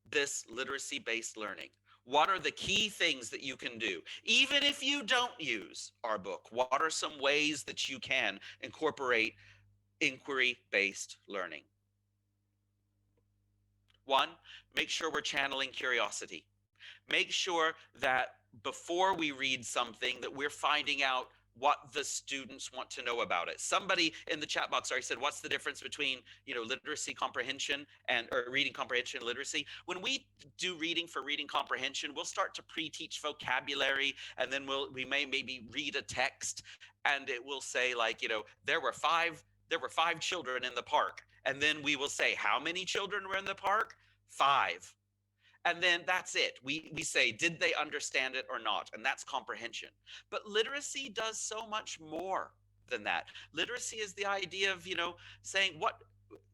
this literacy-based learning? What are the key things that you can do? Even if you don't use our book, what are some ways that you can incorporate inquiry-based learning? One, make sure we're channeling curiosity. Make sure that before we read something that we're finding out what the students want to know about it. Somebody in the chat box already said, what's the difference between, literacy comprehension or reading comprehension and literacy? When we do reading for reading comprehension, we'll start to pre-teach vocabulary, and then we may maybe read a text, and it will say like, there were five children in the park. And then we will say, how many children were in the park? 5. And then that's it. We say, did they understand it or not? And that's comprehension. But literacy does so much more than that. Literacy is the idea of, saying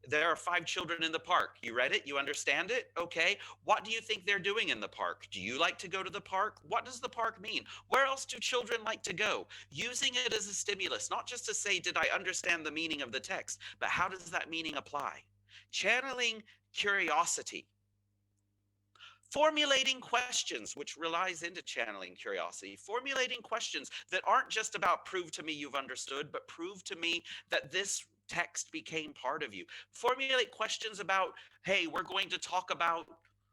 there are 5 children in the park. You read it? You understand it? Okay. What do you think they're doing in the park? Do you like to go to the park? What does the park mean? Where else do children like to go? Using it as a stimulus, not just to say, did I understand the meaning of the text, but how does that meaning apply? Channeling curiosity. Formulating questions, which relies into channeling curiosity. Formulating questions that aren't just about prove to me you've understood, but prove to me that this text became part of you. Formulate questions about, hey, we're going to talk about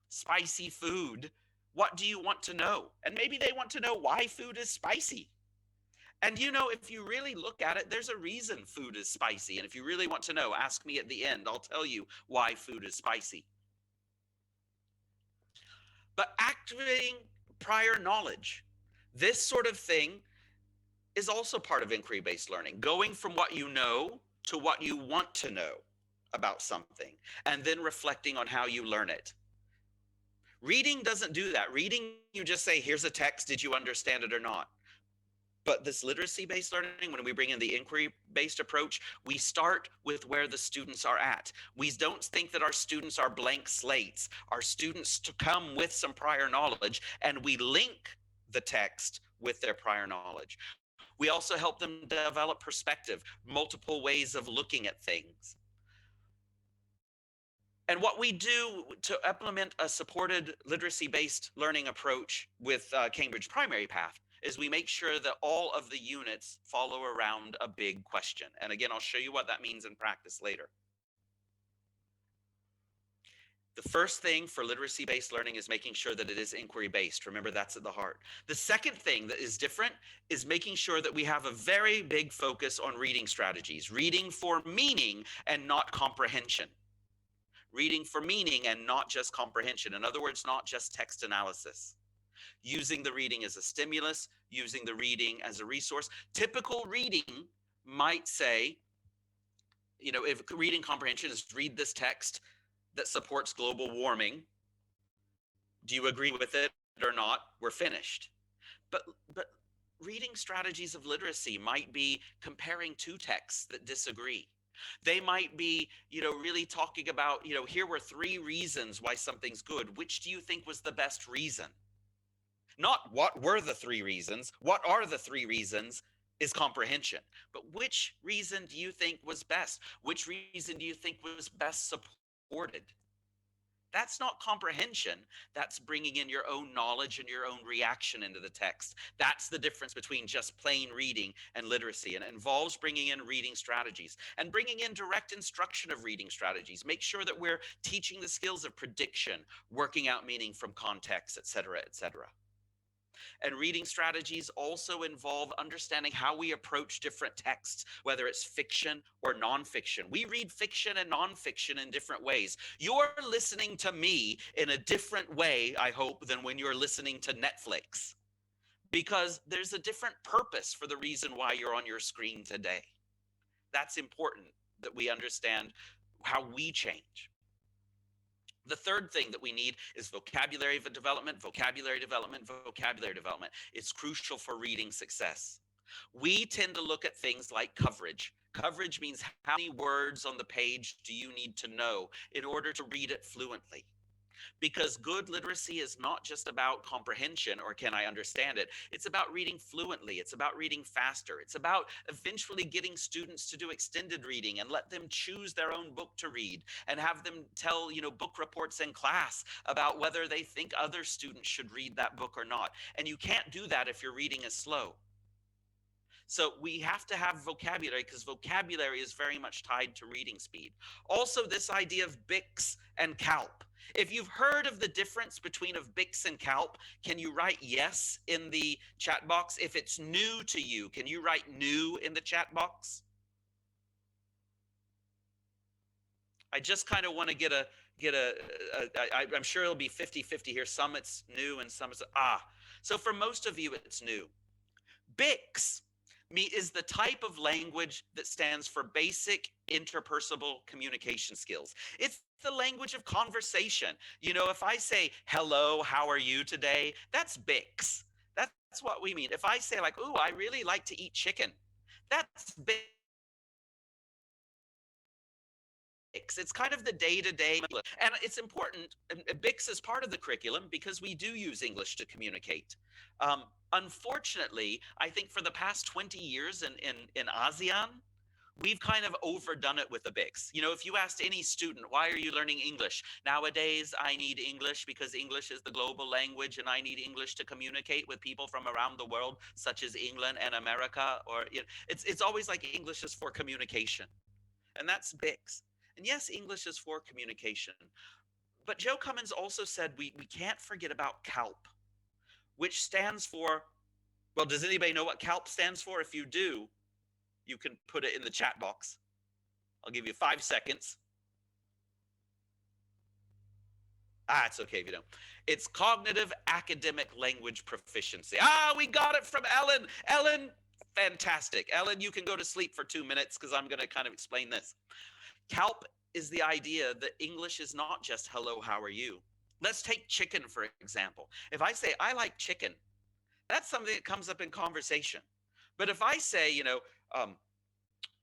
spicy food. What do you want to know? And maybe they want to know why food is spicy. And if you really look at it, there's a reason food is spicy. And if you really want to know, ask me at the end. I'll tell you why food is spicy. But activating prior knowledge, this sort of thing is also part of inquiry-based learning, going from what you know to what you want to know about something, and then reflecting on how you learn it. Reading doesn't do that. Reading, you just say, here's a text, did you understand it or not? But this literacy-based learning, when we bring in the inquiry-based approach, we start with where the students are at. We don't think that our students are blank slates. Our students to come with some prior knowledge, and we link the text with their prior knowledge. We also help them develop perspective, multiple ways of looking at things. And what we do to implement a supported literacy-based learning approach with Cambridge Primary Path is we make sure that all of the units follow around a big question. And again, I'll show you what that means in practice later. The first thing for literacy-based learning is making sure that it is inquiry-based. Remember, that's at the heart. The second thing that is different is making sure that we have a very big focus on reading strategies, reading for meaning and not comprehension. Reading for meaning and not just comprehension. In other words, not just text analysis. Using the reading as a stimulus, using the reading as a resource. Typical reading might say, if reading comprehension is read this text that supports global warming, do you agree with it or not? We're finished. But reading strategies of literacy might be comparing 2 texts that disagree. They might be, really talking about, here were 3 reasons why something's good. Which do you think was the best reason? Not what were the 3 reasons, what are the 3 reasons is comprehension. But which reason do you think was best? Which reason do you think was best supported? That's not comprehension. That's bringing in your own knowledge and your own reaction into the text. That's the difference between just plain reading and literacy. And it involves bringing in reading strategies and bringing in direct instruction of reading strategies. Make sure that we're teaching the skills of prediction, working out meaning from context, et cetera, et cetera. And reading strategies also involve understanding how we approach different texts, whether it's fiction or nonfiction. We read fiction and nonfiction in different ways. You're listening to me in a different way, I hope, than when you're listening to Netflix, because there's a different purpose for the reason why you're on your screen today. That's important that we understand how we change. The third thing that we need is vocabulary development, vocabulary development, vocabulary development. It's crucial for reading success. We tend to look at things like coverage. Coverage means how many words on the page do you need to know in order to read it fluently? Because good literacy is not just about comprehension or can I understand it. It's about reading fluently. It's about reading faster. It's about eventually getting students to do extended reading and let them choose their own book to read and have them tell, book reports in class about whether they think other students should read that book or not. And you can't do that if your reading is slow. So we have to have vocabulary because vocabulary is very much tied to reading speed. Also, this idea of BICS and CALP. If you've heard of the difference between of BICS and CALP, can you write yes in the chat box? If it's new to you, can you write new in the chat box? I just kind of want to I'm sure it'll be 50-50 here. Some it's new and some it's, So for most of you, it's new. BICS is the type of language that stands for basic interpersonal communication skills. It's the language of conversation. If I say, hello, how are you today? That's BICS. That's what we mean. If I say like, ooh, I really like to eat chicken, that's BICS. It's kind of the day-to-day, and it's important. BICS is part of the curriculum because we do use English to communicate. Unfortunately, I think for the past 20 years in ASEAN, we've kind of overdone it with the BICS. If you asked any student, why are you learning English? Nowadays, I need English because English is the global language and I need English to communicate with people from around the world, such as England and America. Or it's always like English is for communication. And that's BICS. And yes, English is for communication. But Joe Cummins also said we can't forget about CALP, which stands for, well, does anybody know what CALP stands for? If you do, you can put it in the chat box. I'll give you 5 seconds. It's okay if you don't. It's cognitive academic language proficiency. We got it from Ellen. Ellen, fantastic. Ellen, you can go to sleep for 2 minutes because I'm going to kind of explain this. CALP is the idea that English is not just hello, how are you? Let's take chicken, for example. If I say, I like chicken, that's something that comes up in conversation. But if I say,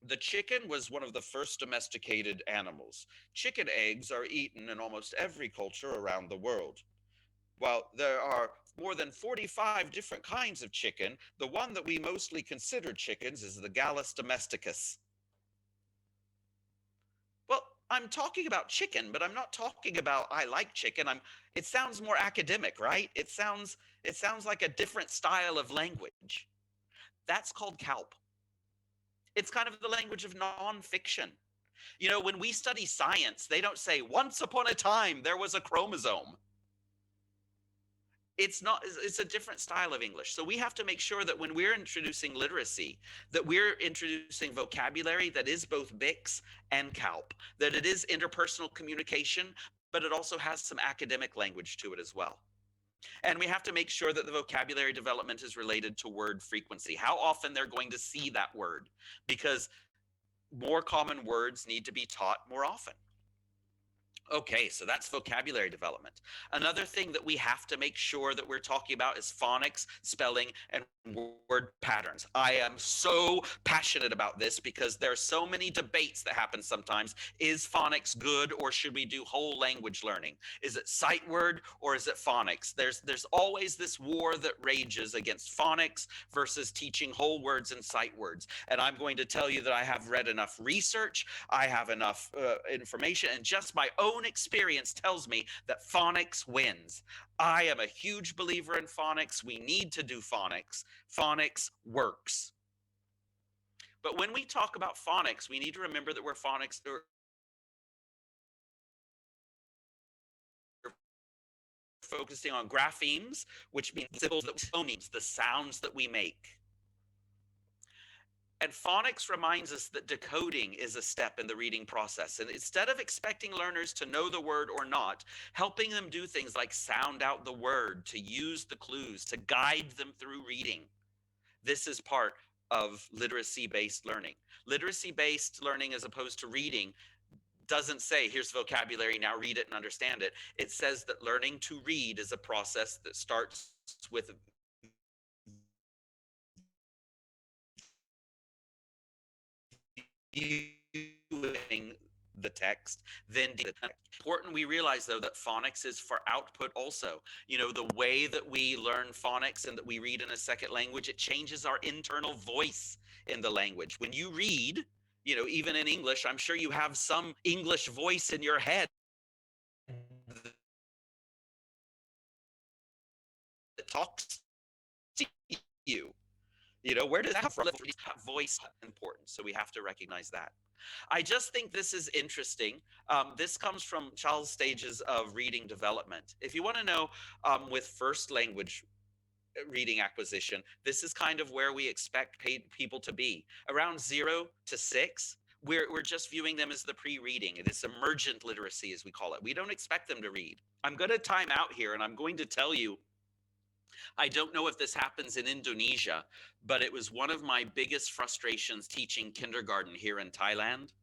the chicken was one of the first domesticated animals. Chicken eggs are eaten in almost every culture around the world. While there are more than 45 different kinds of chicken, the one that we mostly consider chickens is the Gallus domesticus. Well, I'm talking about chicken, but I'm not talking about I like chicken. It sounds more academic, right? It sounds like a different style of language. That's called CALP. It's kind of the language of nonfiction. When we study science, they don't say, once upon a time, there was a chromosome. It's a different style of English. So we have to make sure that when we're introducing literacy, that we're introducing vocabulary that is both BICS and CALP, that it is interpersonal communication, but it also has some academic language to it as well. And we have to make sure that the vocabulary development is related to word frequency, how often they're going to see that word, because more common words need to be taught more often. Okay, so that's vocabulary development. Another thing that we have to make sure that we're talking about is phonics, spelling, and word patterns. I am so passionate about this because there are so many debates that happen sometimes. Is phonics good, or should we do whole language learning? Is it sight word or is it phonics? There's always this war that rages against phonics versus teaching whole words and sight words. And I'm going to tell you that I have read enough research, I have enough information, and just my own own experience tells me that phonics wins. I am a huge believer in phonics. We need to do phonics. Phonics works. But when we talk about phonics, we need to remember that we're focusing on graphemes, which means symbols, phonemes, the sounds that we make. And phonics reminds us that decoding is a step in the reading process. And instead of expecting learners to know the word or not, helping them do things like sound out the word, to use the clues, to guide them through reading. This is part of literacy-based learning. Literacy-based learning, as opposed to reading, doesn't say, here's vocabulary, now read it and understand it. It says that learning to read is a process that starts with viewing the text, then the text. Important we realize, though, that phonics is for output also. You know, the way that we learn phonics and that we read in a second language, it changes our internal voice in the language. When you read, you know, even in English, I'm sure you have some English voice in your head that talks to you. You know, where does that come from? Voice important, so we have to recognize that. I just think this is interesting. This comes from child's stages of reading development. If you want to know, with first language reading acquisition, this is kind of where we expect people to be. Around 0 to 6, we're just viewing them as the pre-reading. It's emergent literacy, as we call it. We don't expect them to read. I'm going to time out here, and I'm going to tell you, I don't know if this happens in Indonesia, but it was one of my biggest frustrations teaching kindergarten here in Thailand.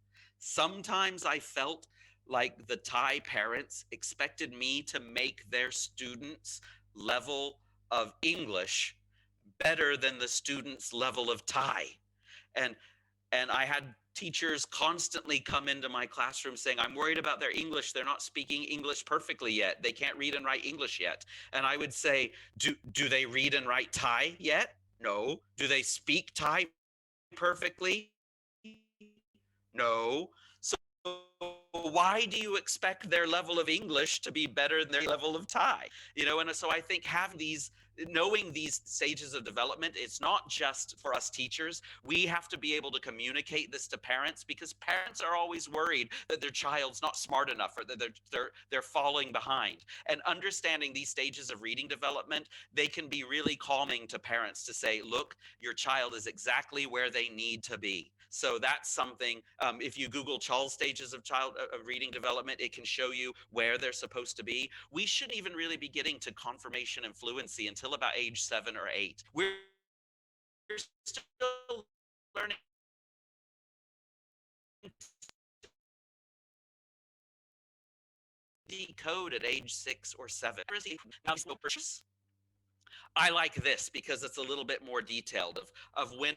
Sometimes I felt like the Thai parents expected me to make their students' level of English better than the students' level of Thai. And I had teachers constantly come into my classroom saying, I'm worried about their English. They're not speaking English perfectly yet. They can't read and write English yet. And I would say, do they read and write Thai yet? No. Do they speak Thai perfectly? No. So why do you expect their level of English to be better than their level of Thai? You know, and so I think having knowing these stages of development, it's not just for us teachers. We have to be able to communicate this to parents, because parents are always worried that their child's not smart enough, or that they're falling behind. And understanding these stages of reading development, they can be really calming to parents to say, look, your child is exactly where they need to be. So that's something, if you Google child stages of reading development, it can show you where they're supposed to be. We shouldn't even really be getting to confirmation and fluency until about age 7 or 8. We're still learning decode at age 6 or 7. Now, I like this because it's a little bit more detailed of when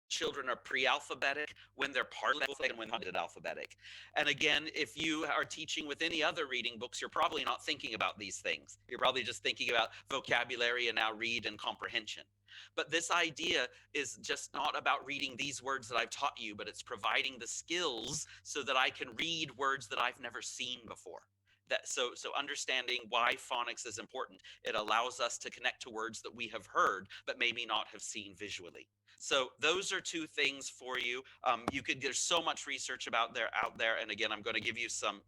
children are pre-alphabetic, when they're part alphabetic, and when they're alphabetic. And again, if you are teaching with any other reading books, you're probably not thinking about these things. You're probably just thinking about vocabulary and now read and comprehension. But this idea is just not about reading these words that I've taught you, but it's providing the skills so that I can read words that I've never seen before. So understanding why phonics is important. It allows us to connect to words that we have heard, but maybe not have seen visually. So those are two things for you. There's so much research out there. And again, I'm going to give you some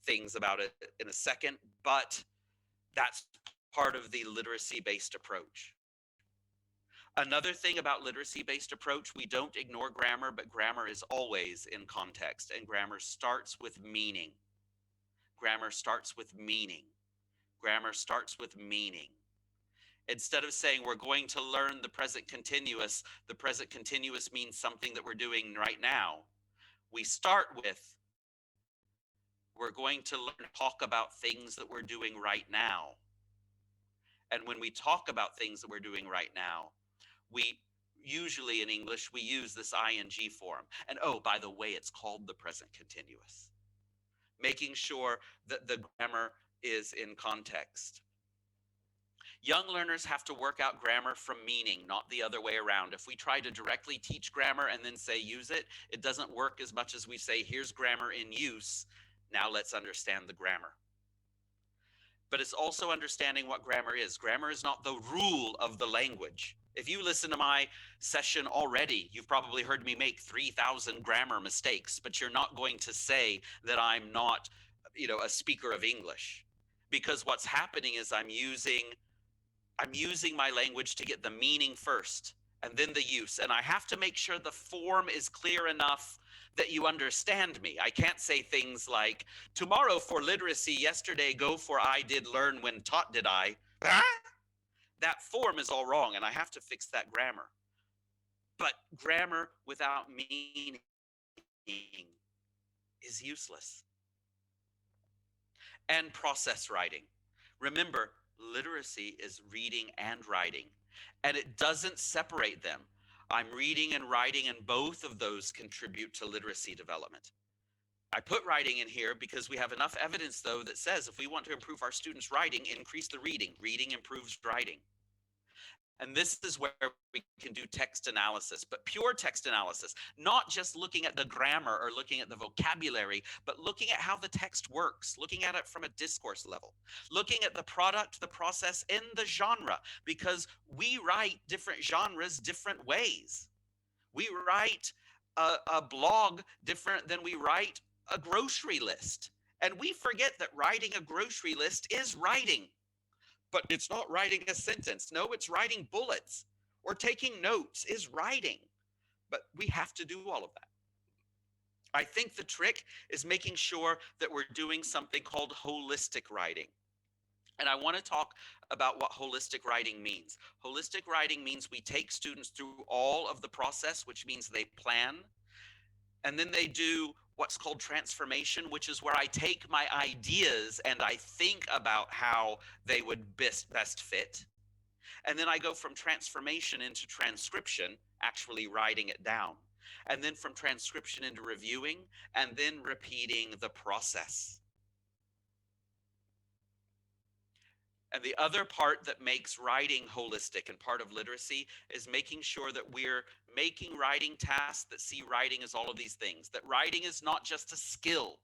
things about it in a second, but that's part of the literacy-based approach. Another thing about literacy-based approach, we don't ignore grammar, but grammar is always in context, and grammar starts with meaning. Grammar starts with meaning. Grammar starts with meaning. Instead of saying we're going to learn the present continuous means something that we're doing right now. We start with, we're going to talk about things that we're doing right now. And when we talk about things that we're doing right now, we usually in English, we use this ing form. And oh, by the way, it's called the present continuous. Making sure that the grammar is in context. Young learners have to work out grammar from meaning, not the other way around. If we try to directly teach grammar and then say use it, it doesn't work as much as we say here's grammar in use. Now let's understand the grammar. But it's also understanding what grammar is. Grammar is not the rule of the language. If you listen to my session already, you've probably heard me make 3,000 grammar mistakes, but you're not going to say that I'm not, a speaker of English. Because what's happening is I'm using my language to get the meaning first and then the use. And I have to make sure the form is clear enough that you understand me. I can't say things like, tomorrow for literacy, yesterday go for I did learn when taught did I. That form is all wrong, and I have to fix that grammar. But grammar without meaning is useless. And process writing. Remember, literacy is reading and writing, and it doesn't separate them. I'm reading and writing, and both of those contribute to literacy development. I put writing in here because we have enough evidence, though, that says if we want to improve our students' writing, increase the reading. Reading improves writing. And this is where we can do text analysis, but pure text analysis, not just looking at the grammar or looking at the vocabulary, but looking at how the text works, looking at it from a discourse level, looking at the product, the process, and the genre, because we write different genres different ways. We write a blog different than we write a grocery list. And we forget that writing a grocery list is writing. But it's not writing a sentence. No, it's writing bullets, or taking notes is writing. But we have to do all of that. I think the trick is making sure that we're doing something called holistic writing. And I want to talk about what holistic writing means. Holistic writing means we take students through all of the process, which means they plan, and then they do what's called transformation, which is where I take my ideas and I think about how they would best fit. And then I go from transformation into transcription, actually writing it down. And then from transcription into reviewing, and then repeating the process. And the other part that makes writing holistic and part of literacy is making sure that we're making writing tasks that see writing as all of these things, that writing is not just a skill.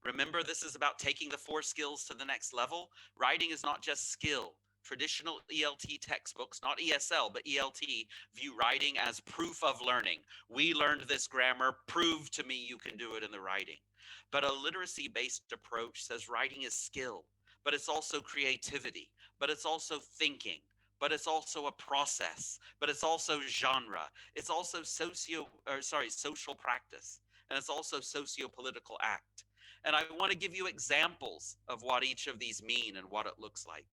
Remember, this is about taking the 4 skills to the next level. Writing is not just skill. Traditional ELT textbooks, not ESL, but ELT, view writing as proof of learning. We learned this grammar, prove to me you can do it in the writing. But a literacy-based approach says writing is skill. But it's also creativity, but it's also thinking, but it's also a process, but it's also genre. It's also social practice, and it's also socio-political act. And I want to give you examples of what each of these mean and what it looks like.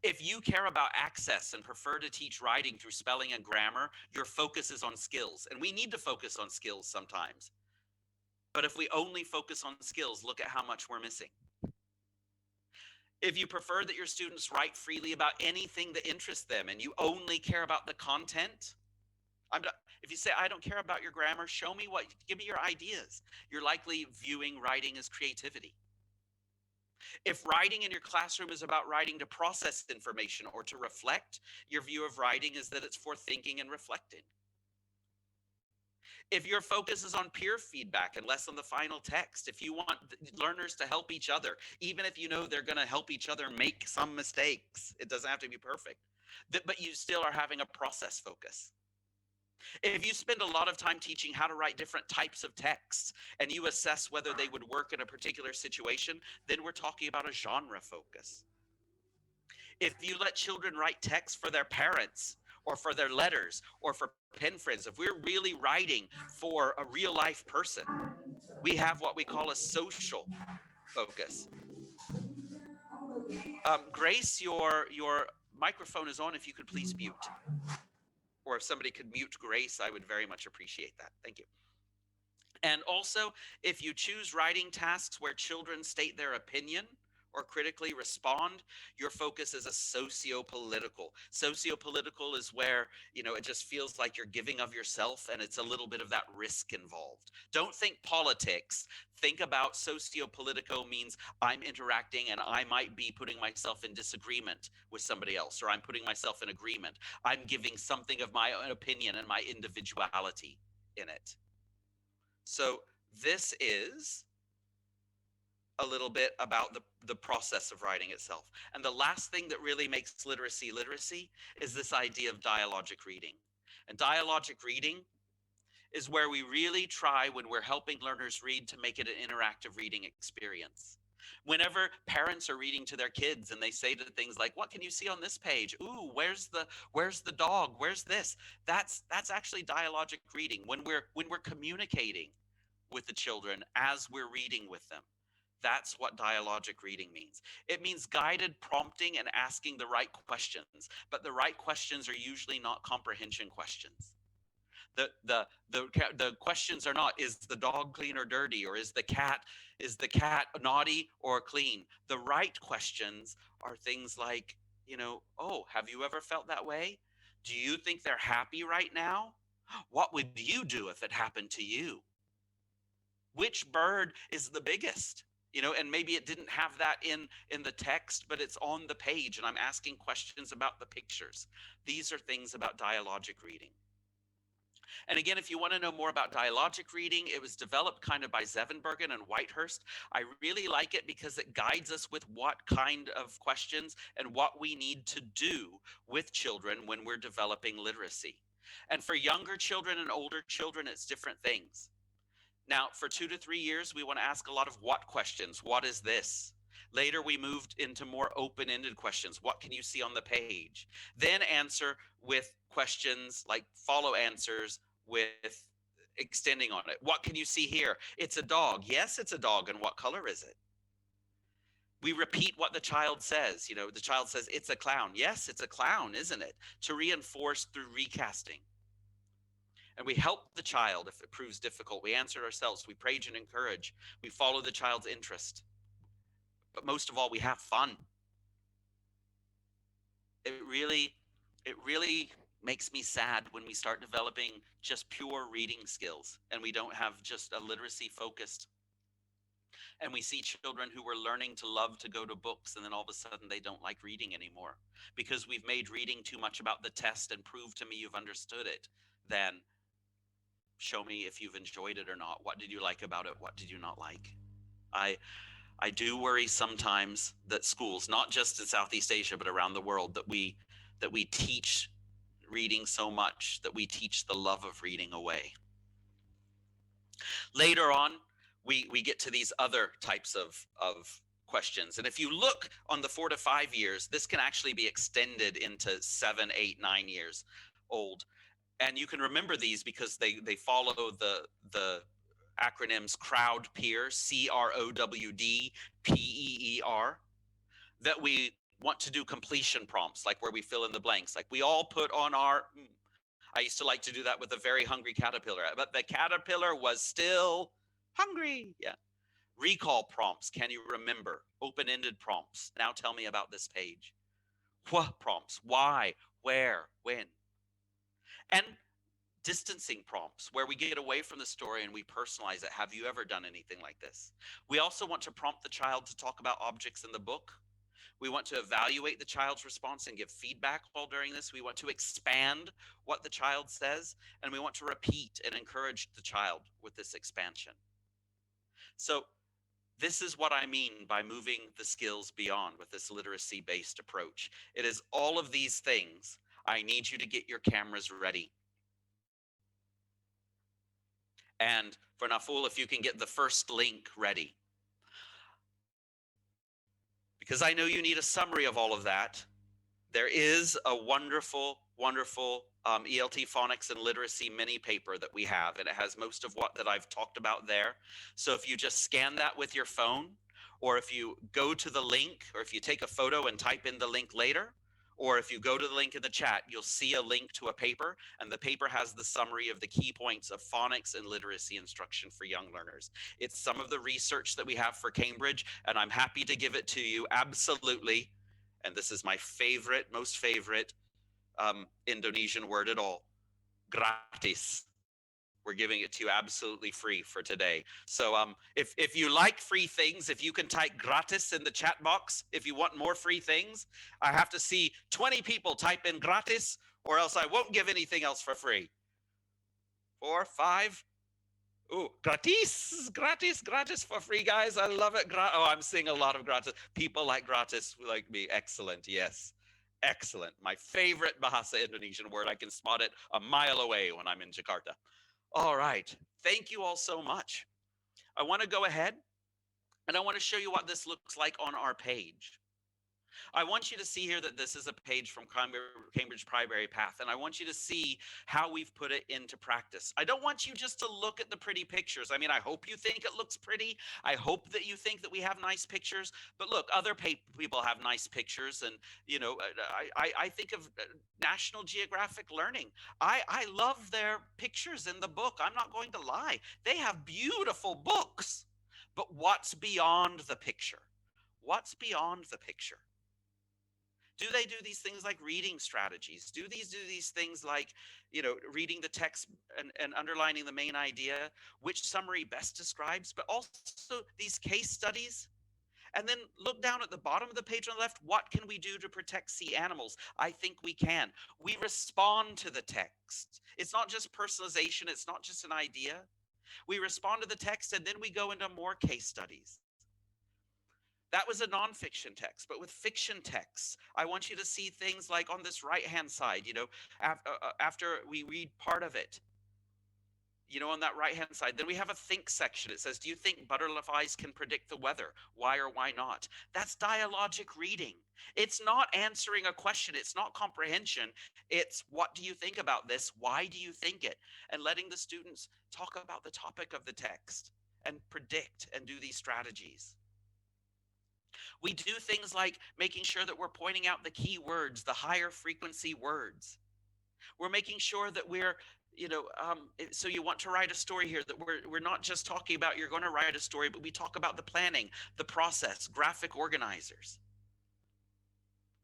If you care about access and prefer to teach writing through spelling and grammar, your focus is on skills, and we need to focus on skills sometimes. But if we only focus on skills, look at how much we're missing. If you prefer that your students write freely about anything that interests them and you only care about the content, if you say, I don't care about your grammar, give me your ideas. You're likely viewing writing as creativity. If writing in your classroom is about writing to process information or to reflect, your view of writing is that it's for thinking and reflecting. If your focus is on peer feedback and less on the final text, if you want learners to help each other, even if you know they're going to help each other make some mistakes, it doesn't have to be perfect, but you still are having a process focus. If you spend a lot of time teaching how to write different types of texts and you assess whether they would work in a particular situation, then we're talking about a genre focus. If you let children write text for their parents, or for their letters, or for pen friends, if we're really writing for a real life person, we have what we call a social focus. Grace, your microphone is on. If you could please mute. Or if somebody could mute Grace, I would very much appreciate that. Thank you. And also, if you choose writing tasks where children state their opinion or critically respond, your focus is a socio-political. Socio-political is where, it just feels like you're giving of yourself and it's a little bit of that risk involved. Don't think politics. Think about socio-political means I'm interacting and I might be putting myself in disagreement with somebody else, or I'm putting myself in agreement. I'm giving something of my own opinion and my individuality in it. So this is a little bit about the process of writing itself. And the last thing that really makes literacy is this idea of dialogic reading. And dialogic reading is where we really try, when we're helping learners read, to make it an interactive reading experience. Whenever parents are reading to their kids and they say to things like, what can you see on this page? Ooh, where's the dog? Where's this? That's actually dialogic reading, when we're communicating with the children as we're reading with them. That's what dialogic reading means. It means guided prompting and asking the right questions, but the right questions are usually not comprehension questions. The questions are not, is the dog clean or dirty, or is the cat naughty or clean? The right questions are things like, oh, have you ever felt that way? Do you think they're happy right now? What would you do if it happened to you? Which bird is the biggest? And maybe it didn't have that in the text, but it's on the page and I'm asking questions about the pictures. These are things about dialogic reading. And again, if you want to know more about dialogic reading, it was developed kind of by Zevenbergen and Whitehurst. I really like it because it guides us with what kind of questions and what we need to do with children when we're developing literacy. And for younger children and older children, it's different things. Now, for 2 to 3 years, we want to ask a lot of what questions. What is this? Later, we moved into more open-ended questions. What can you see on the page? Then answer with questions like follow answers with extending on it. What can you see here? It's a dog. Yes, it's a dog. And what color is it? We repeat what the child says. The child says, it's a clown. Yes, it's a clown, isn't it? To reinforce through recasting. And we help the child if it proves difficult. We answer it ourselves. We praise and encourage. We follow the child's interest. But most of all, we have fun. It really makes me sad when we start developing just pure reading skills and we don't have just a literacy focused. And we see children who were learning to love to go to books, and then all of a sudden they don't like reading anymore because we've made reading too much about the test and prove to me you've understood it than show me if you've enjoyed it or not. What did you like about it? What did you not like? I do worry sometimes that schools, not just in Southeast Asia, but around the world, that we teach reading so much that we teach the love of reading away. Later on, we get to these other types of questions. And if you look on the 4 to 5 years, this can actually be extended into 7, 8, 9 years old. And you can remember these because they follow the acronyms CROWD PEER, CROWD PEER, that we want to do completion prompts, like where we fill in the blanks. Like we all put on our, I used to like to do that with a very hungry caterpillar, but the caterpillar was still hungry. Yeah. Recall prompts. Can you remember? Open-ended prompts. Now tell me about this page. What prompts? Why? Where? When? And distancing prompts, where we get away from the story and we personalize it. Have you ever done anything like this? We also want to prompt the child to talk about objects in the book. We want to evaluate the child's response and give feedback while during this. We want to expand what the child says, and we want to repeat and encourage the child with this expansion. So this is what I mean by moving the skills beyond with this literacy-based approach. It is all of these things. I need you to get your cameras ready. And for Naful, if you can get the first link ready. Because I know you need a summary of all of that. There is a wonderful ELT phonics and literacy mini paper that we have, and it has most of what that I've talked about there. So if you just scan that with your phone, or if you go to the link, or if you take a photo and type in the link later, Or if you go to the link in the chat, you'll see a link to a paper, and the paper has the summary of the key points of phonics and literacy instruction for young learners. It's some of the research that we have for Cambridge, and I'm happy to give it to you absolutely. And this is my favorite, most favorite Indonesian word at all, gratis. We're giving it to you absolutely free for today. So if you like free things, if you can type gratis in the chat box, if you want more free things, I have to see 20 people type in gratis, or else I won't give anything else for free. 4, 5. Ooh, gratis, gratis, gratis for free, guys. I love it. Oh, I'm seeing a lot of gratis. People like gratis, like me. Excellent. Yes. Excellent. My favorite Bahasa Indonesian word. I can spot it a mile away when I'm in Jakarta. All right. Thank you all so much. I want to go ahead and I want to show you what this looks like on our page. I want you to see here that this is a page from Cambridge Primary Path, and I want you to see how we've put it into practice. I don't want you just to look at the pretty pictures. I mean, I hope you think it looks pretty. I hope that you think that we have nice pictures. But look, other people have nice pictures, and you know, I think of National Geographic Learning. I love their pictures in the book. I'm not going to lie; they have beautiful books. But what's beyond the picture? What's beyond the picture? Do they do these things like reading strategies? Do these things like, you know, reading the text and underlining the main idea, which summary best describes, but also these case studies? And then look down at the bottom of the page on the left. What can we do to protect sea animals? I think we can. We respond to the text. It's not just personalization. It's not just an idea. We respond to the text and then we go into more case studies. That was a nonfiction text, but with fiction texts, I want you to see things like on this right-hand side, you know, after we read part of it, you know, on that right-hand side, then we have a think section. It says, do you think butterflies can predict the weather? Why or why not? That's dialogic reading. It's not answering a question. It's not comprehension. It's what do you think about this? Why do you think it? And letting the students talk about the topic of the text and predict and do these strategies. We do things like making sure that we're pointing out the key words, the higher frequency words. We're making sure that we're, you know, so you want to write a story here, that we're not just talking about you're going to write a story, but we talk about the planning, the process, graphic organizers.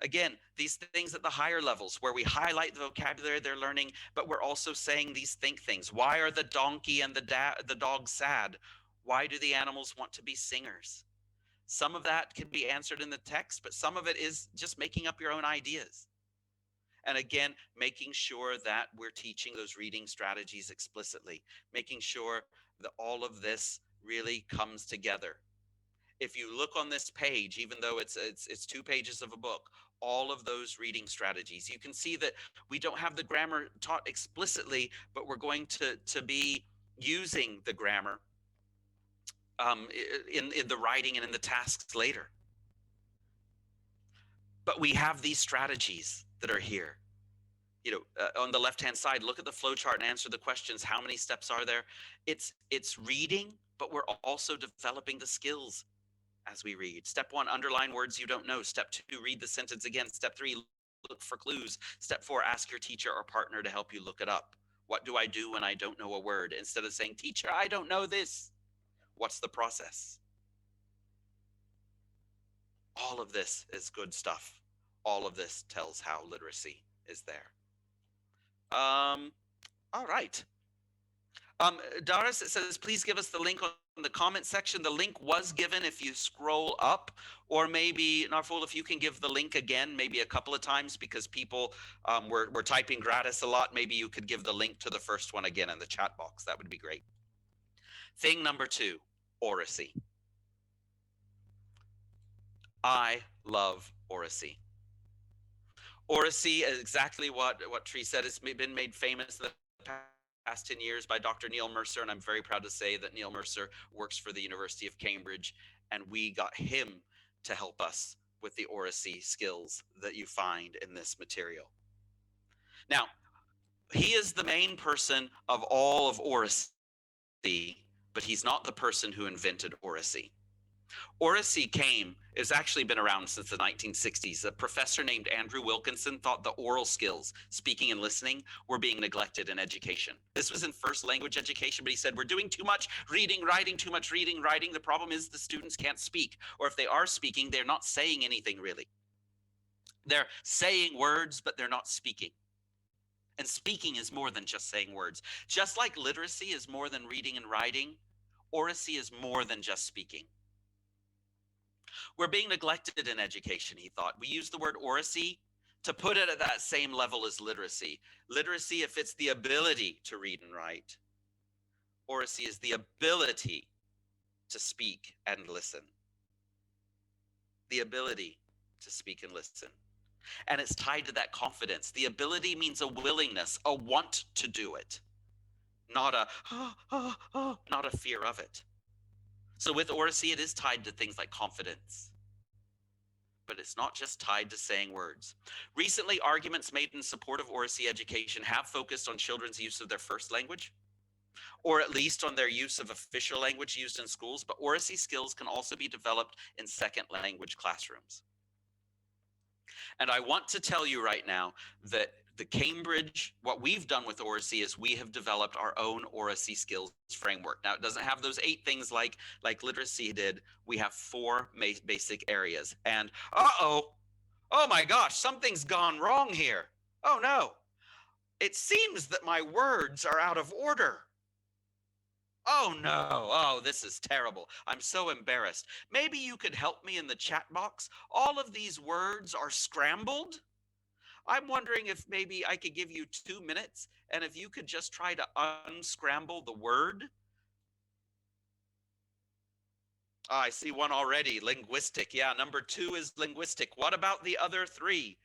Again, these things at the higher levels where we highlight the vocabulary they're learning, but we're also saying these think things. Why are the donkey and the dog sad? Why do the animals want to be singers? Some of that can be answered in the text, but some of it is just making up your own ideas. And again, making sure that we're teaching those reading strategies explicitly, making sure that all of this really comes together. If you look on this page, even though it's 2 pages of a book, all of those reading strategies, you can see that we don't have the grammar taught explicitly, but we're going to be using the grammar in the writing and in the tasks later. But we have these strategies that are here. You know, on the left-hand side, look at the flow chart and answer the questions. How many steps are there? It's reading, but we're also developing the skills as we read. Step 1, underline words you don't know. Step 2, read the sentence again. Step 3, look for clues. Step 4, ask your teacher or partner to help you look it up. What do I do when I don't know a word? Instead of saying, teacher, I don't know this. What's the process? All of this is good stuff. All of this tells how literacy is there. All right. Doris, it says, please give us the link on the comment section. The link was given if you scroll up, or maybe, Narful, if you can give the link again, maybe a couple of times, because people were typing gratis a lot. Maybe you could give the link to the first one again in the chat box. That would be great. Thing number 2, Oracy. I love Oracy. Oracy is exactly what Tree said. It's been made famous in the past 10 years by Dr. Neil Mercer, and I'm very proud to say that Neil Mercer works for the University of Cambridge, and we got him to help us with the Oracy skills that you find in this material. Now, he is the main person of all of Oracy, but he's not the person who invented Oracy. Oracy has actually been around since the 1960s. A professor named Andrew Wilkinson thought the oral skills, speaking and listening, were being neglected in education. This was in first language education, but he said, we're doing too much reading, writing, too much reading, writing. The problem is the students can't speak, or if they are speaking, they're not saying anything really. They're saying words, but they're not speaking. And speaking is more than just saying words. Just like literacy is more than reading and writing, oracy is more than just speaking. We're being neglected in education, he thought. We use the word oracy to put it at that same level as literacy. Literacy, if it's the ability to read and write, oracy is the ability to speak and listen. The ability to speak and listen. And it's tied to that confidence. The ability means a willingness, a want to do it, not not a fear of it. So with oracy, it is tied to things like confidence. But it's not just tied to saying words. Recently, arguments made in support of oracy education have focused on children's use of their first language, or at least on their use of official language used in schools, but oracy skills can also be developed in second language classrooms. And I want to tell you right now that the Cambridge, what we've done with Oracy is we have developed our own Oracy skills framework. Now, it doesn't have those 8 things like literacy did. We have 4 basic areas. And oh my gosh, something's gone wrong here. Oh no, it seems that my words are out of order. Oh no, oh, this is terrible. I'm so embarrassed. Maybe you could help me in the chat box. All of these words are scrambled. I'm wondering if maybe I could give you 2 minutes, and if you could just try to unscramble the word. Oh, I see one already, linguistic. Yeah, number 2 is linguistic. What about the other 3?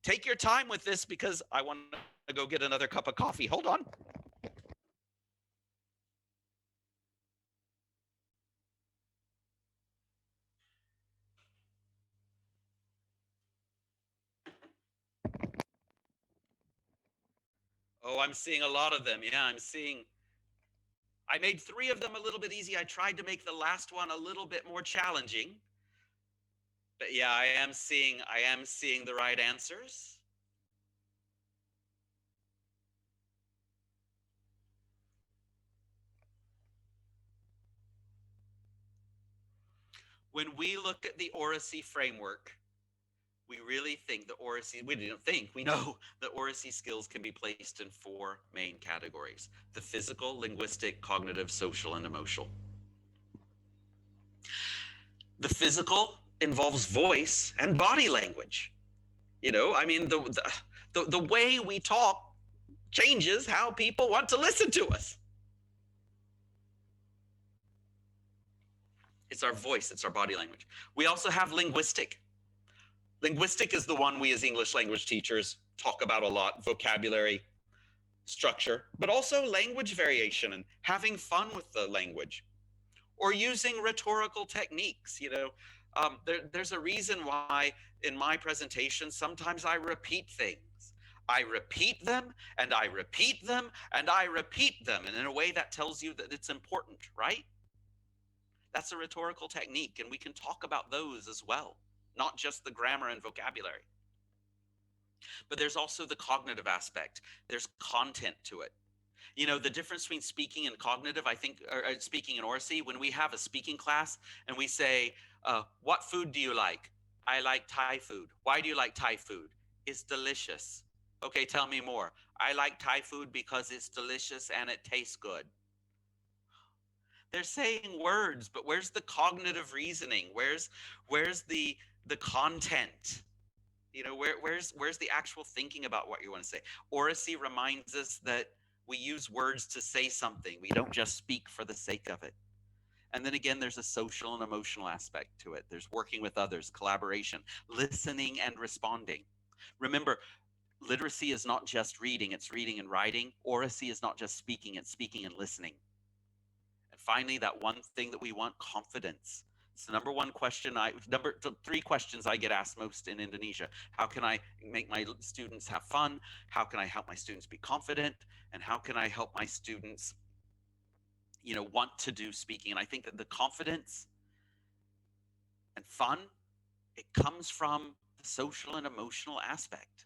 Take your time with this because I want to go get another cup of coffee. Hold on. Oh, I'm seeing a lot of them. Yeah, I made 3 of them a little bit easy. I tried to make the last one a little bit more challenging. But yeah, I am seeing the right answers. When we look at the Oracy framework, we really think the Oracy, we don't think, we know that Oracy skills can be placed in 4 main categories: the physical, linguistic, cognitive, social, and emotional. The physical involves voice and body language. You know, I mean, the way we talk changes how people want to listen to us. It's our voice, it's our body language. We also have linguistic. Linguistic is the one we as English language teachers talk about a lot: vocabulary, structure, but also language variation and having fun with the language, or using rhetorical techniques. You know, there's a reason why in my presentation sometimes I repeat things. I repeat them and I repeat them and I repeat them, and in a way that tells you that it's important, right? That's a rhetorical technique, and we can talk about those as well, not just the grammar and vocabulary. But there's also the cognitive aspect. There's content to it. You know, the difference between speaking and cognitive, I think, or speaking and Oracy, when we have a speaking class and we say, what food do you like? I like Thai food. Why do you like Thai food? It's delicious. Okay, tell me more. I like Thai food because it's delicious and it tastes good. They're saying words, but where's the cognitive reasoning? Where's the content? You know, where's the actual thinking about what you want to say? Oracy reminds us that we use words to say something. We don't just speak for the sake of it. And then again, there's a social and emotional aspect to it. There's working with others, collaboration, listening and responding. Remember, literacy is not just reading, it's reading and writing. Oracy is not just speaking, it's speaking and listening. And finally, that one thing that we want: confidence. It's the number 1 question, number 3 questions I get asked most in Indonesia. How can I make my students have fun? How can I help my students be confident? And how can I help my students, you know, want to do speaking? And I think that the confidence And fun, it comes from the social and emotional aspect.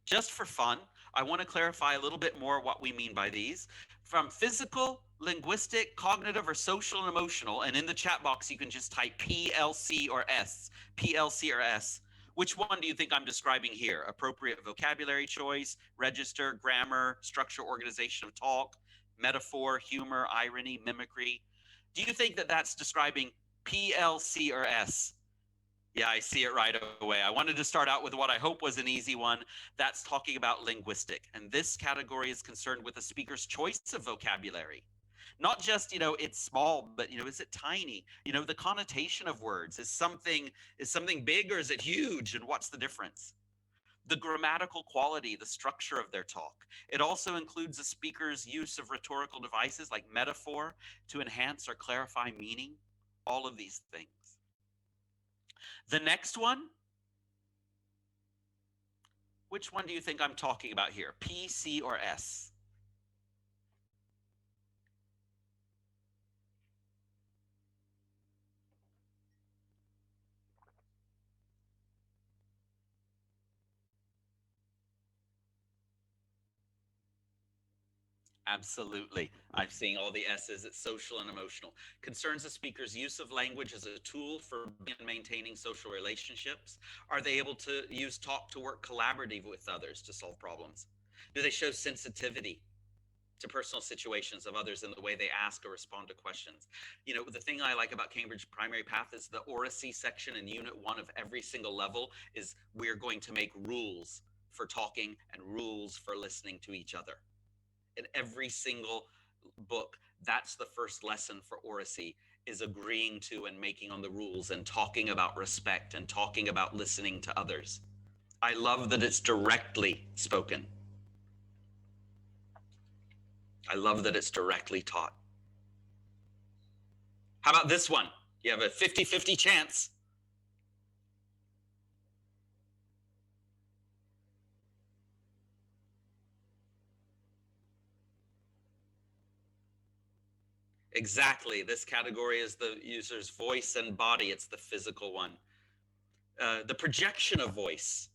Just for fun, I want to clarify a little bit more what we mean by these. From physical, linguistic, cognitive, or social and emotional, and in the chat box, you can just type PLC or S. PLC or S. Which one do you think I'm describing here? Appropriate vocabulary choice, register, grammar, structure, organization of talk, metaphor, humor, irony, mimicry. Do you think that that's describing PLC or S? Yeah, I see it right away. I wanted to start out with what I hope was an easy one. That's talking about linguistic. And this category is concerned with the speaker's choice of vocabulary. Not just, it's small, but is it tiny? The connotation of words is something big or is it huge? And what's the difference? The grammatical quality, the structure of their talk. It also includes the speaker's use of rhetorical devices like metaphor to enhance or clarify meaning. All of these things. The next one, which one do you think I'm talking about here? P, C, or S? Absolutely. I'm seeing all the S's. It's social and emotional. Concerns the speaker's use of language as a tool for maintaining social relationships. Are they able to use talk to work collaboratively with others to solve problems? Do they show sensitivity to personal situations of others in the way they ask or respond to questions? The thing I like about Cambridge Primary Path is the Oracy section in Unit 1 of every single level is we're going to make rules for talking and rules for listening to each other. In every single book, that's the first lesson for Oracy, is agreeing to and making on the rules and talking about respect and talking about listening to others. I love that it's directly spoken. I love that it's directly taught. How about this one? You have a 50-50 chance. Exactly. This category is the user's voice and body. It's the physical one. The projection of voice,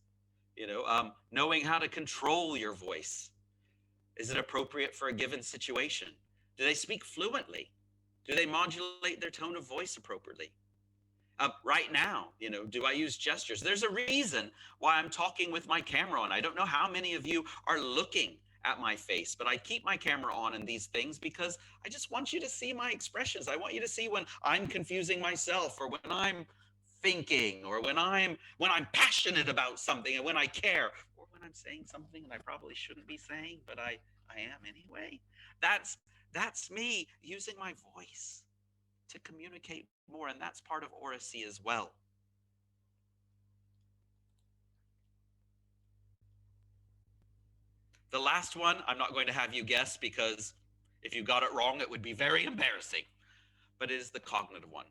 knowing how to control your voice. Is it appropriate for a given situation? Do they speak fluently? Do they modulate their tone of voice appropriately? Right now, do I use gestures? There's a reason why I'm talking with my camera on. I don't know how many of you are looking at my face, but I keep my camera on in these things because I just want you to see my expressions. I want you to see when I'm confusing myself or when I'm thinking or when I'm passionate about something and when I care or when I'm saying something that I probably shouldn't be saying, but I am anyway. That's me using my voice to communicate more, and that's part of Oracy as well. The last one, I'm not going to have you guess because if you got it wrong, it would be very embarrassing, but it is the cognitive one.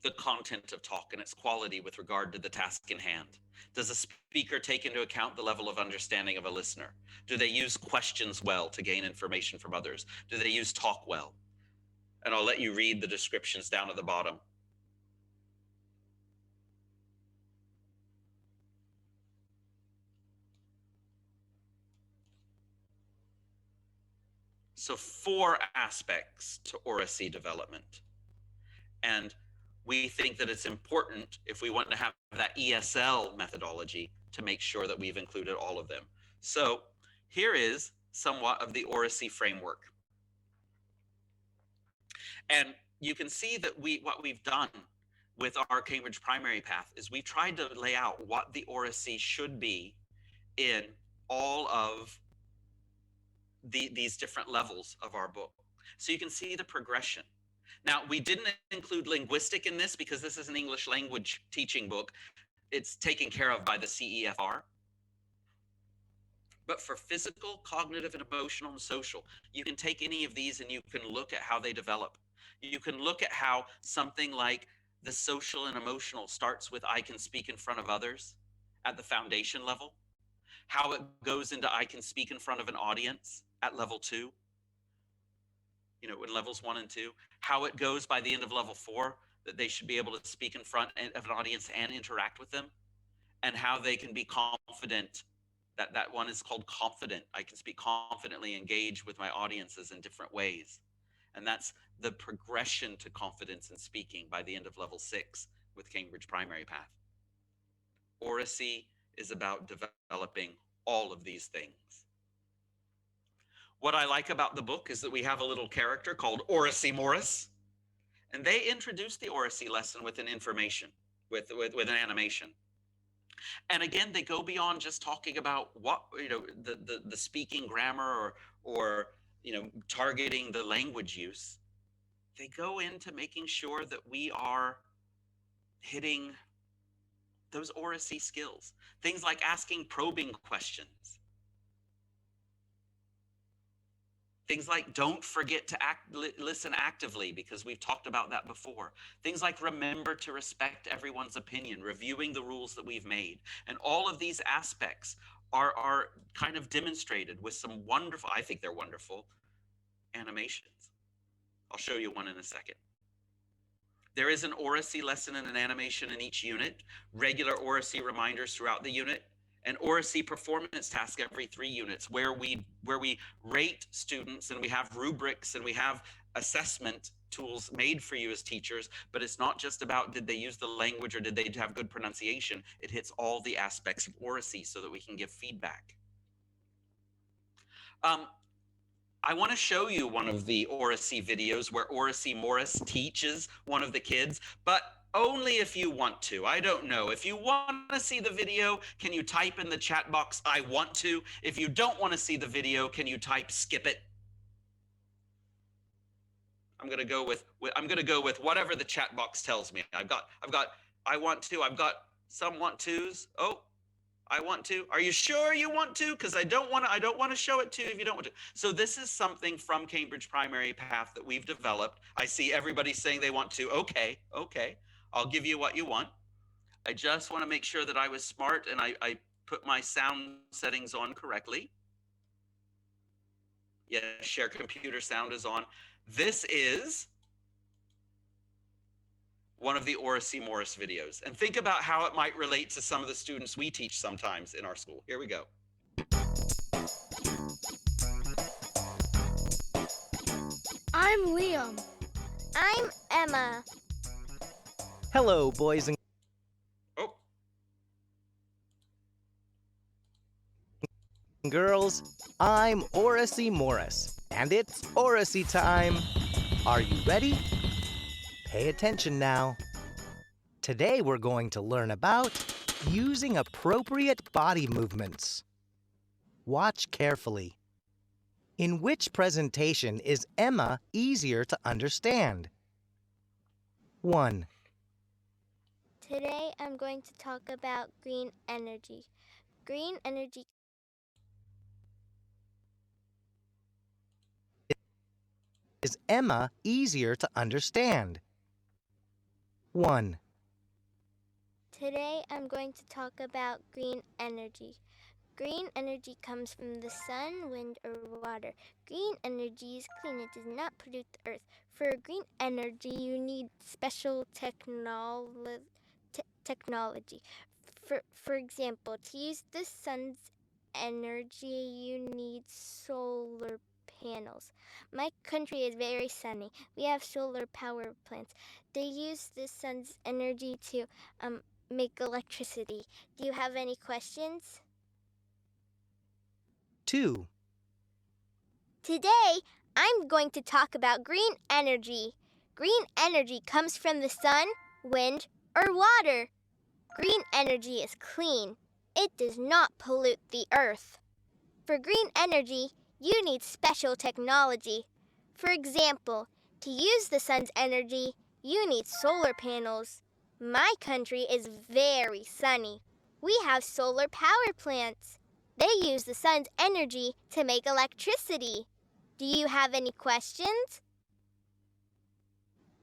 The content of talk and its quality with regard to the task in hand. Does a speaker take into account the level of understanding of a listener? Do they use questions well to gain information from others? Do they use talk well? And I'll let you read the descriptions down at the bottom. So 4 aspects to Oracy development. And we think that it's important if we want to have that ESL methodology to make sure that we've included all of them. So here is somewhat of the Oracy framework. And you can see that what we've done with our Cambridge Primary Path is we've tried to lay out what the Oracy should be in all of these different levels of our book. So you can see the progression. Now, we didn't include linguistic in this because this is an English language teaching book. It's taken care of by the CEFR. But for physical, cognitive, and emotional and social, you can take any of these and you can look at how they develop. You can look at how something like the social and emotional starts with I can speak in front of others at the foundation level, how it goes into I can speak in front of an audience at level 2. in levels 1 and 2, how it goes by the end of level 4, that they should be able to speak in front of an audience and interact with them, and how they can be confident. That one is called confident. I can speak confidently, engage with my audiences in different ways. And that's the progression to confidence in speaking by the end of level 6 with Cambridge Primary Path. Oracy is about developing all of these things. What I like about the book is that we have a little character called Oracy Morris, and they introduce the Oracy lesson with an information, with an animation. And again, they go beyond just talking about what, the speaking grammar or targeting the language use. They go into making sure that we are hitting those Oracy skills. Things like asking probing questions. Things like don't forget to listen actively, because we've talked about that before. Things like remember to respect everyone's opinion, reviewing the rules that we've made. And all of these aspects are kind of demonstrated with some wonderful, I think they're wonderful, animations. I'll show you one in a second. There is an Oracy lesson and an animation in each unit, regular Oracy reminders throughout the unit, an Oracy performance task every 3 units where we rate students, and we have rubrics and we have assessment tools made for you as teachers. But it's not just about did they use the language or did they have good pronunciation. It hits all the aspects of Oracy so that we can give feedback. I want to show you one of the Oracy videos where Oracy Morris teaches one of the kids, but only if you want to. I don't know. If you want to see the video, can you type in the chat box, I want to? If you don't want to see the video, can you type skip it? I'm going to go with whatever the chat box tells me. I've got I want to. I've got some want tos. Oh, I want to. Are you sure you want to? Because I don't want to show it to you if you don't want to. So this is something from Cambridge Primary Path that we've developed. I see everybody saying they want to. Okay. I'll give you what you want. I just want to make sure that I was smart and I put my sound settings on correctly. Yes, share computer sound is on. This is one of the Oracy Morris videos. And think about how it might relate to some of the students we teach sometimes in our school. Here we go. I'm Liam. I'm Emma. Hello, boys and girls. I'm Oracy Morris, and it's Oracy time. Are you ready? Pay attention now. Today we're going to learn about using appropriate body movements. Watch carefully. In which presentation is Emma easier to understand? 1. Today I'm going to talk about green energy. Green energy Is Emma easier to understand? 1. Today I'm going to talk about green energy. Green energy comes from the sun, wind, or water. Green energy is clean. It does not pollute the earth. For green energy, you need special technology. For example, to use the sun's energy, you need solar panels. My country is very sunny. We have solar power plants. They use the sun's energy to make electricity. Do you have any questions? 2. Today, I'm going to talk about green energy. Green energy comes from the sun, wind, or water. Green energy is clean. It does not pollute the earth. For green energy, you need special technology. For example, to use the sun's energy, you need solar panels. My country is very sunny. We have solar power plants. They use the sun's energy to make electricity. Do you have any questions?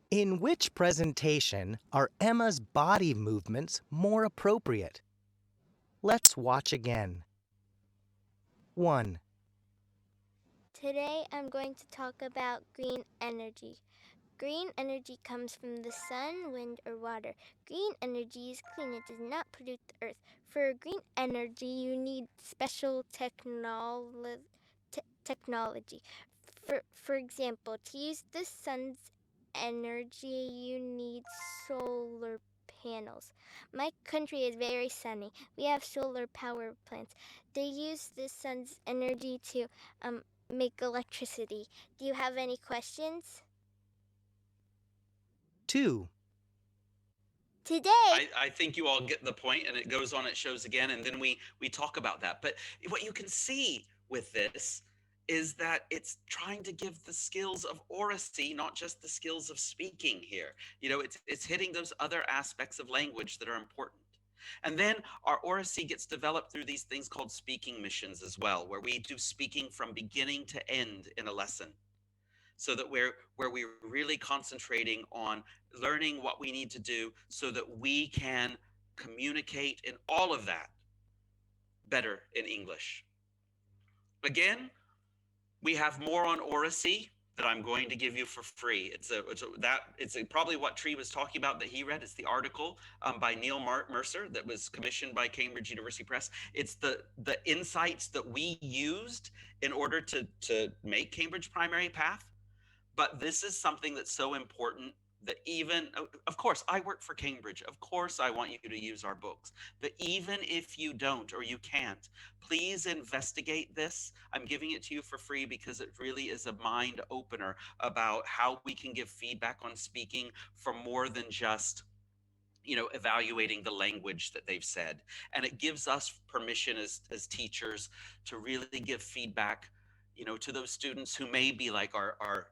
In which presentation are Emma's body movements more appropriate? Let's watch again. 1. Today I'm going to talk about green energy. Green energy comes from the sun, wind, or water. Green energy is clean, it does not pollute the earth. For green energy, you need special technology. For example, to use the sun's energy, you need solar panels. My country is very sunny. We have solar power plants. They use the sun's energy to make electricity. Do you have any questions? 2. Today, I think you all get the point, and it goes on, it shows again, and then we talk about that. But what you can see with this is that it's trying to give the skills of oracy, not just the skills of speaking here. You know, it's hitting those other aspects of language that are important. And then our oracy gets developed through these things called speaking missions as well, where we do speaking from beginning to end in a lesson, so that we're really concentrating on learning what we need to do so that we can communicate in all of that better in English. Again, we have more on oracy that I'm going to give you for free. It's probably what Tree was talking about that he read. It's the article by Neil Mercer that was commissioned by Cambridge University Press. It's the insights that we used in order to make Cambridge Primary Path. But this is something that's so important that even, of course, I work for Cambridge. Of course, I want you to use our books. But even if you don't or you can't, please investigate this. I'm giving it to you for free because it really is a mind opener about how we can give feedback on speaking for more than just, you know, evaluating the language that they've said. And it gives us permission as teachers to really give feedback, you know, to those students who may be like our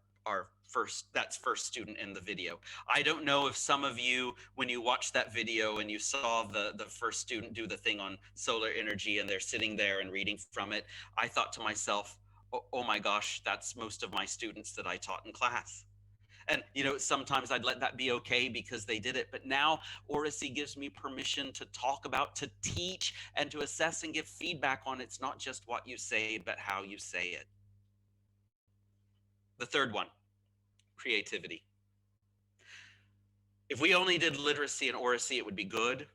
first student in the video. I don't know if some of you, when you watched that video and you saw the first student do the thing on solar energy and they're sitting there and reading from it, I thought to myself, oh my gosh, that's most of my students that I taught in class. And, you know, sometimes I'd let that be okay because they did it. But now Oracy gives me permission to talk about, to teach, and to assess and give feedback on it's not just what you say, but how you say it. The third one, creativity. If we only did literacy and oracy, it would be good,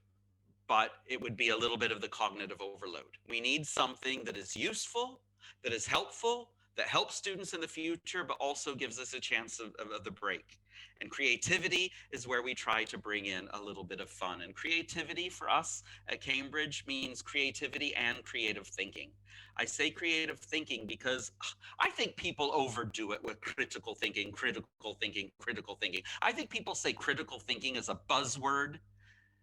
but it would be a little bit of the cognitive overload. We need something that is useful, that is helpful, that helps students in the future, but also gives us a chance of the break. And creativity is where we try to bring in a little bit of fun. And creativity for us at Cambridge means creativity and creative thinking. I say creative thinking because I think people overdo it with critical thinking, critical thinking, critical thinking. I think people say critical thinking is a buzzword,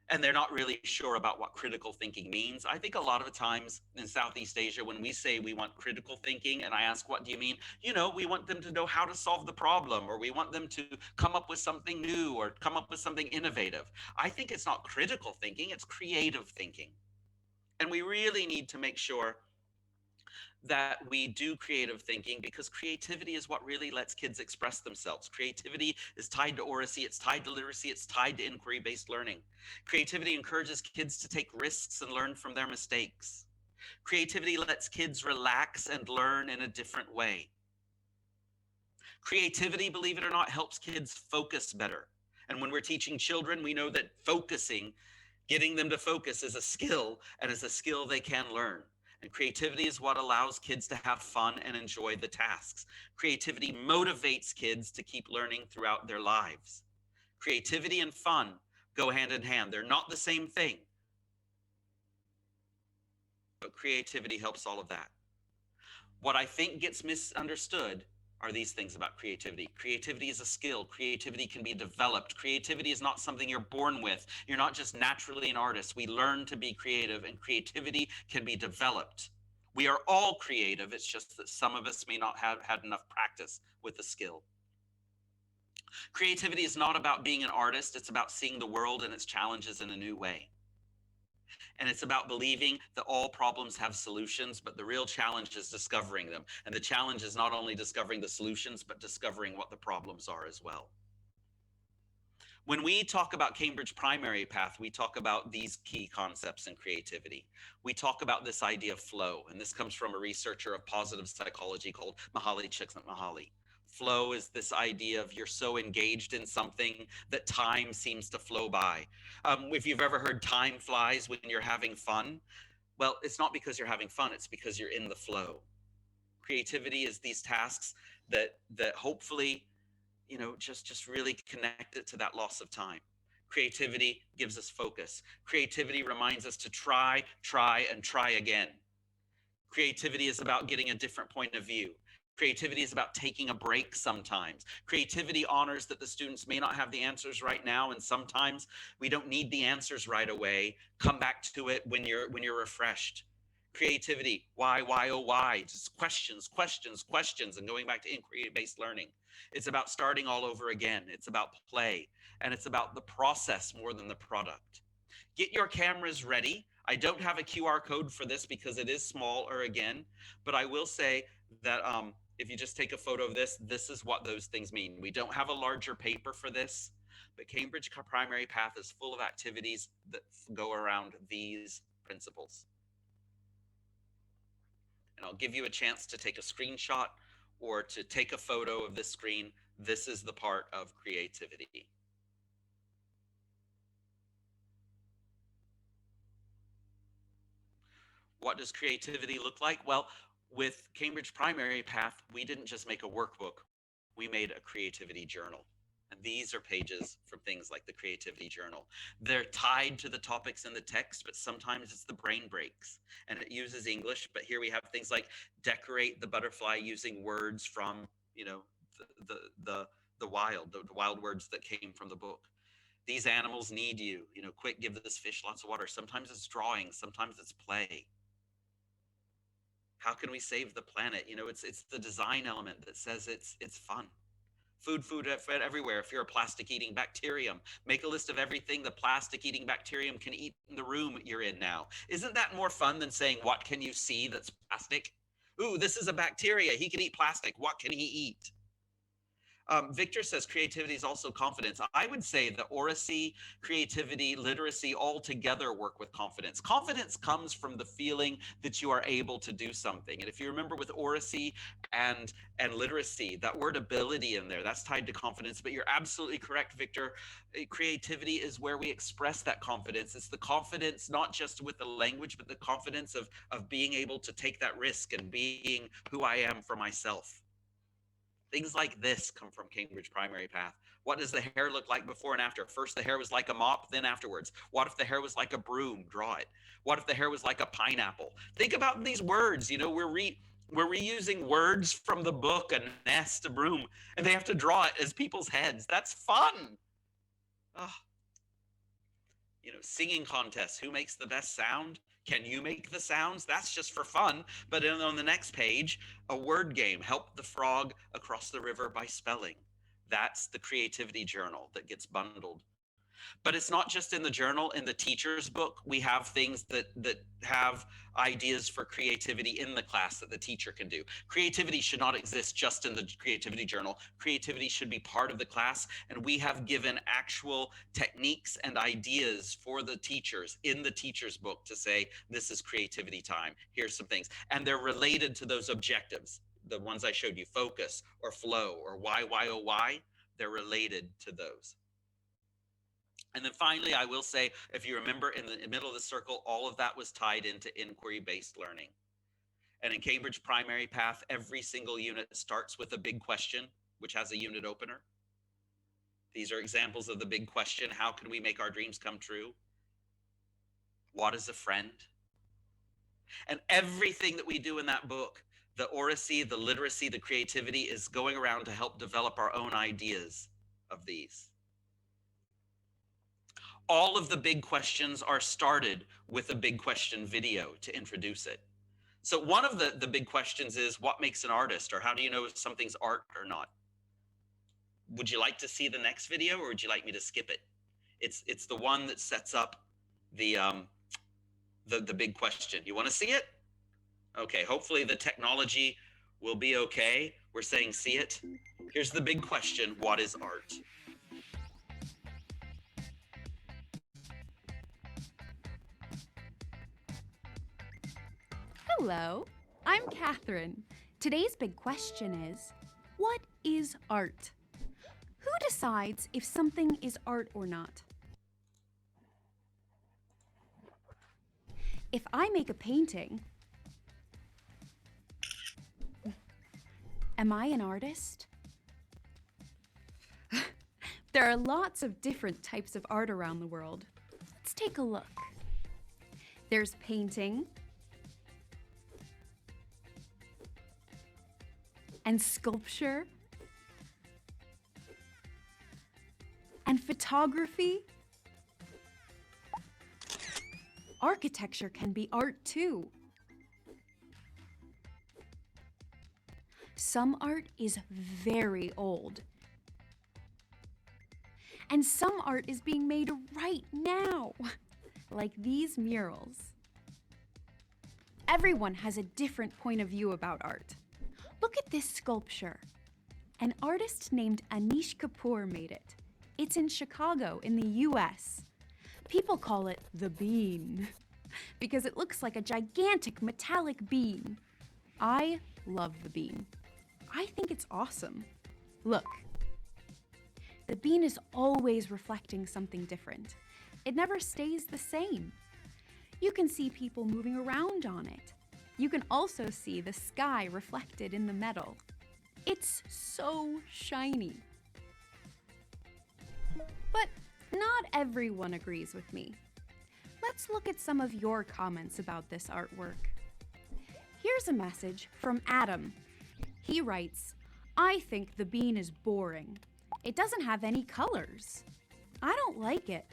and they're not really sure about what critical thinking means. I think a lot of the times in Southeast Asia, when we say we want critical thinking, and I ask, what do you mean? You know, we want them to know how to solve the problem, or we want them to come up with something new or come up with something innovative. I think it's not critical thinking, it's creative thinking. And we really need to make sure that we do creative thinking, because creativity is what really lets kids express themselves. Creativity is tied to oracy, it's tied to literacy, it's tied to inquiry-based learning. Creativity encourages kids to take risks and learn from their mistakes. Creativity lets kids relax and learn in a different way. Creativity, believe it or not, helps kids focus better. And when we're teaching children, we know that focusing, getting them to focus, is a skill, and is a skill they can learn. And creativity is what allows kids to have fun and enjoy the tasks. Creativity motivates kids to keep learning throughout their lives. Creativity and fun go hand in hand. They're not the same thing. But creativity helps all of that. What I think gets misunderstood are these things about creativity. Creativity is a skill. Creativity can be developed. Creativity is not something you're born with. You're not just naturally an artist. We learn to be creative, and creativity can be developed. We are all creative. It's just that some of us may not have had enough practice with the skill. Creativity is not about being an artist. It's about seeing the world and its challenges in a new way. And it's about believing that all problems have solutions, but the real challenge is discovering them. And the challenge is not only discovering the solutions, but discovering what the problems are as well. When we talk about Cambridge Primary Path, we talk about these key concepts in creativity. We talk about this idea of flow, and this comes from a researcher of positive psychology called Mihaly Csikszentmihalyi. Flow is this idea of you're so engaged in something that time seems to flow by. If you've ever heard time flies when you're having fun, well, it's not because you're having fun, it's because you're in the flow. Creativity is these tasks that hopefully, just really connect it to that loss of time. Creativity gives us focus. Creativity reminds us to try, and try again. Creativity is about getting a different point of view. Creativity is about taking a break sometimes. Creativity honors that the students may not have the answers right now, and sometimes we don't need the answers right away. Come back to it when you're refreshed. Creativity, why, oh, why? Just questions, and going back to inquiry-based learning. It's about starting all over again. It's about play, and it's about the process more than the product. Get your cameras ready. I don't have a QR code for this because it is smaller again, but I will say that if you just take a photo of this, this is what those things mean. We don't have a larger paper for this, but Cambridge Primary Path is full of activities that go around these principles. And I'll give you a chance to take a screenshot or to take a photo of this screen. This is the part of creativity. What does creativity look like? Well, with Cambridge Primary Path, we didn't just make a workbook, we made a creativity journal. And these are pages from things like the creativity journal. They're tied to the topics in the text, but sometimes it's the brain breaks and it uses English. But here we have things like decorate the butterfly using words from, the wild words that came from the book. These animals need you, quick, give this fish lots of water. Sometimes it's drawing, sometimes it's play. How can we save the planet? It's the design element that says it's fun. Food everywhere. If you're a plastic eating bacterium, make a list of everything the plastic eating bacterium can eat in the room you're in now. Isn't that more fun than saying, what can you see that's plastic? Ooh, this is a bacteria. He can eat plastic. What can he eat? Victor says creativity is also confidence. I would say that Oracy, creativity, literacy all together work with confidence. Confidence comes from the feeling that you are able to do something. And if you remember with Oracy and literacy, that word ability in there, that's tied to confidence. But you're absolutely correct, Victor. Creativity is where we express that confidence. It's the confidence, not just with the language, but the confidence of being able to take that risk and being who I am for myself. Things like this come from Cambridge Primary Path. What does the hair look like before and after? First, the hair was like a mop, then afterwards. What if the hair was like a broom? Draw it. What if the hair was like a pineapple? Think about these words. We're reusing words from the book, a nest, a broom, and they have to draw it as people's heads. That's fun. Oh. Singing contests. Who makes the best sound? Can you make the sounds? That's just for fun. But on the next page, a word game. Help the frog across the river by spelling. That's the creativity journal that gets bundled. But it's not just in the journal. In the teacher's book, we have things that have ideas for creativity in the class that the teacher can do. Creativity should not exist just in the creativity journal. Creativity should be part of the class, and we have given actual techniques and ideas for the teachers in the teacher's book to say, this is creativity time. Here's some things. And they're related to those objectives. The ones I showed you, focus or flow or why, oh, why, they're related to those. And then finally, I will say, if you remember in the middle of the circle, all of that was tied into inquiry-based learning. And in Cambridge Primary Path, every single unit starts with a big question, which has a unit opener. These are examples of the big question. How can we make our dreams come true? What is a friend? And everything that we do in that book, the oracy, the literacy, the creativity, is going around to help develop our own ideas of these. All of the big questions are started with a big question video to introduce it. So one of the big questions is, what makes an artist, or how do you know if something's art or not? Would you like to see the next video, or would you like me to skip it? It's the one that sets up the big question. You want to see it? Okay, hopefully the technology will be okay. We're saying see it. Here's the big question, what is art? Hello, I'm Catherine. Today's big question is, what is art? Who decides if something is art or not? If I make a painting, am I an artist? There are lots of different types of art around the world. Let's take a look. There's painting and sculpture and photography. Architecture can be art too. Some art is very old. And some art is being made right now, like these murals. Everyone has a different point of view about art. Look at this sculpture. An artist named Anish Kapoor made it. It's in Chicago in the US. People call it the bean because it looks like a gigantic metallic bean. I love the bean. I think it's awesome. Look. The bean is always reflecting something different. It never stays the same. You can see people moving around on it. You can also see the sky reflected in the metal. It's so shiny. But not everyone agrees with me. Let's look at some of your comments about this artwork. Here's a message from Adam. He writes, "I think the bean is boring. It doesn't have any colors. I don't like it.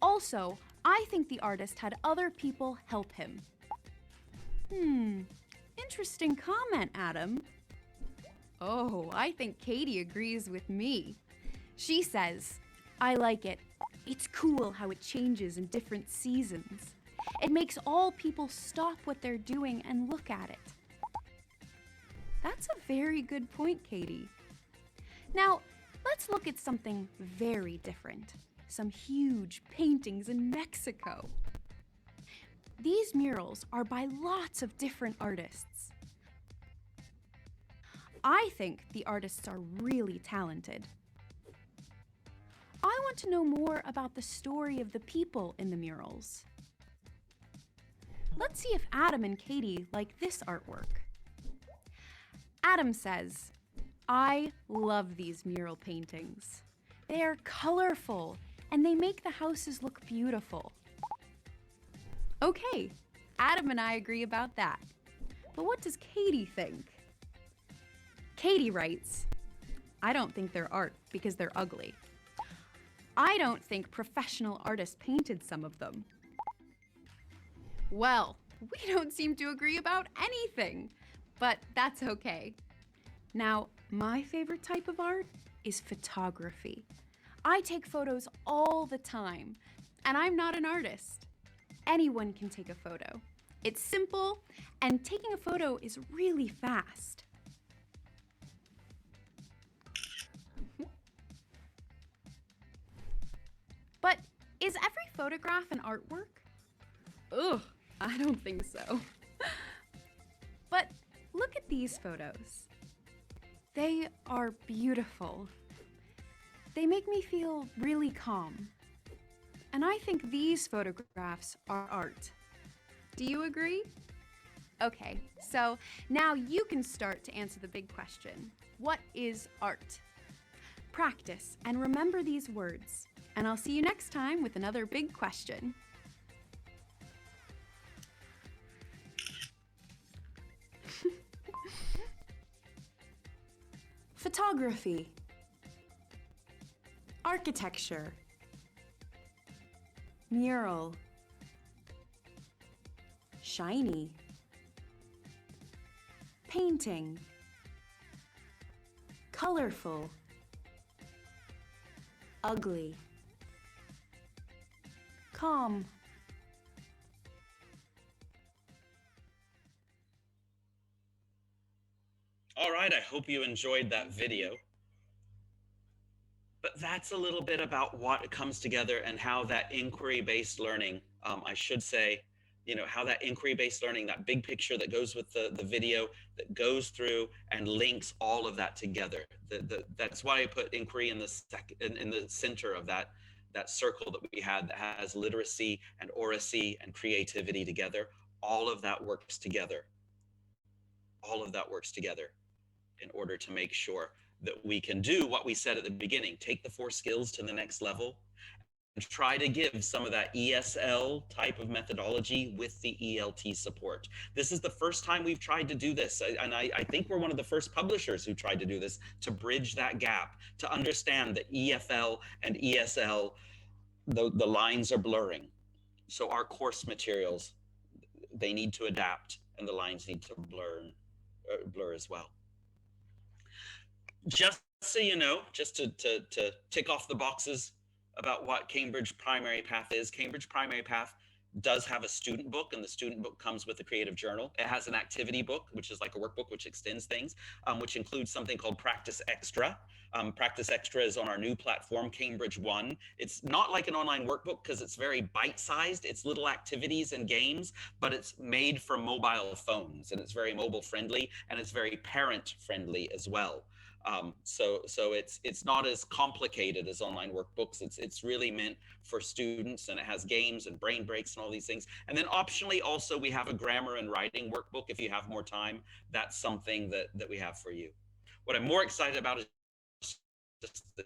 Also, I think the artist had other people help him." Interesting comment, Adam. Oh, I think Katie agrees with me. She says, "I like it. It's cool how it changes in different seasons. It makes all people stop what they're doing and look at it." That's a very good point, Katie. Now, let's look at something very different. Some huge paintings in Mexico. These murals are by lots of different artists. I think the artists are really talented. I want to know more about the story of the people in the murals. Let's see if Adam and Katie like this artwork. Adam says, "I love these mural paintings. They are colorful and they make the houses look beautiful." Okay, Adam and I agree about that. But what does Katie think? Katie writes, "I don't think they're art because they're ugly. I don't think professional artists painted some of them." Well, we don't seem to agree about anything, but that's okay. Now, my favorite type of art is photography. I take photos all the time, and I'm not an artist. Anyone can take a photo. It's simple, and taking a photo is really fast. But is every photograph an artwork? Ugh, I don't think so. But look at these photos. They are beautiful. They make me feel really calm. And I think these photographs are art. Do you agree? Okay, so now you can start to answer the big question. What is art? Practice and remember these words. And I'll see you next time with another big question. Photography. Architecture. Mural. Shiny. Painting. Colorful. Ugly. Calm. All right, I hope you enjoyed that video. But that's a little bit about what comes together and how that inquiry-based learning, I should say, how that inquiry-based learning, that big picture that goes with the video, that goes through and links all of that together. That's why I put inquiry in the center of that circle that we had, that has literacy and oracy and creativity together. All of that works together. All of that works together in order to make sure that we can do what we said at the beginning, take the 4 skills to the next level, and try to give some of that ESL type of methodology with the ELT support. This is the first time we've tried to do this, and I think we're one of the first publishers who tried to do this, to bridge that gap, to understand that EFL and ESL, the lines are blurring. So our course materials, they need to adapt, and the lines need to blur as well. Just so you know, just to tick off the boxes about what Cambridge Primary Path is, Cambridge Primary Path does have a student book, and the student book comes with a creative journal. It has an activity book, which is like a workbook which extends things, which includes something called Practice Extra. Practice Extra is on our new platform, Cambridge One. It's not like an online workbook because it's very bite-sized. It's little activities and games, but it's made for mobile phones, and it's very mobile friendly, and it's very parent friendly as well. So it's not as complicated as online workbooks. It's really meant for students, and it has games and brain breaks and all these things. And then optionally also we have a grammar and writing workbook if you have more time. That's something that we have for you. What I'm more excited about is just the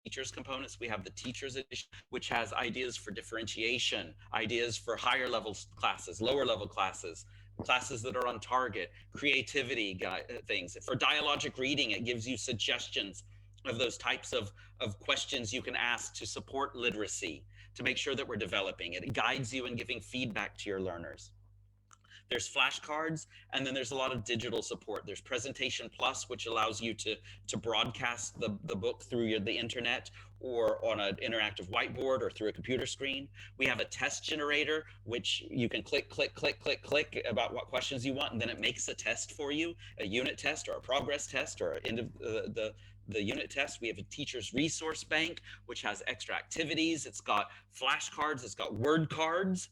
teachers components. We have the teachers edition, which has ideas for differentiation, ideas for higher level classes, lower level classes, classes that are on target, creativity things. For dialogic reading, it gives you suggestions of those types of questions you can ask to support literacy, to make sure that we're developing it. It guides you in giving feedback to your learners. There's flashcards, and then there's a lot of digital support. There's Presentation Plus, which allows you to broadcast the book through the internet or on an interactive whiteboard or through a computer screen. We have a test generator, which you can click about what questions you want, and then it makes a test for you, a unit test or a progress test or the unit test. We have a teacher's resource bank, which has extra activities. It's got flashcards, it's got word cards,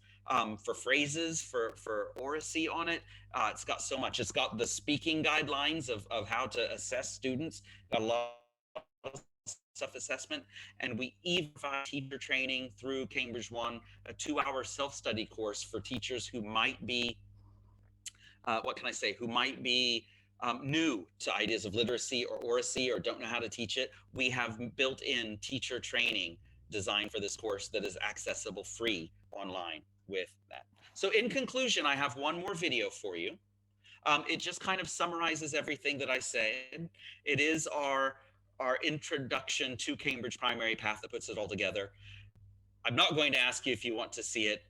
for phrases, for oracy on it. It's got so much. It's got the speaking guidelines of how to assess students, a lot of self-assessment, and we even provide teacher training through Cambridge One, a 2-hour self-study course for teachers who might be, who might be new to ideas of literacy or oracy or don't know how to teach it. We have built in teacher training designed for this course that is accessible free online with that. So in conclusion, I have one more video for you. It just kind of summarizes everything that I said. It is our introduction to Cambridge Primary Path that puts it all together. I'm not going to ask you if you want to see it.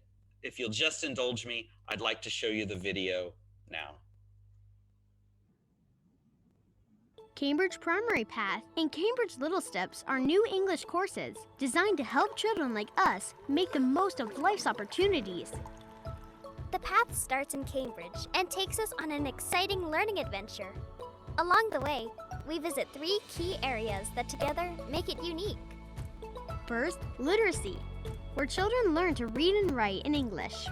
If you'll just indulge me, I'd like to show you the video now. Cambridge Primary Path and Cambridge Little Steps are new English courses designed to help children like us make the most of life's opportunities. The path starts in Cambridge and takes us on an exciting learning adventure. Along the way, we visit 3 key areas that together make it unique. First, literacy, where children learn to read and write in English.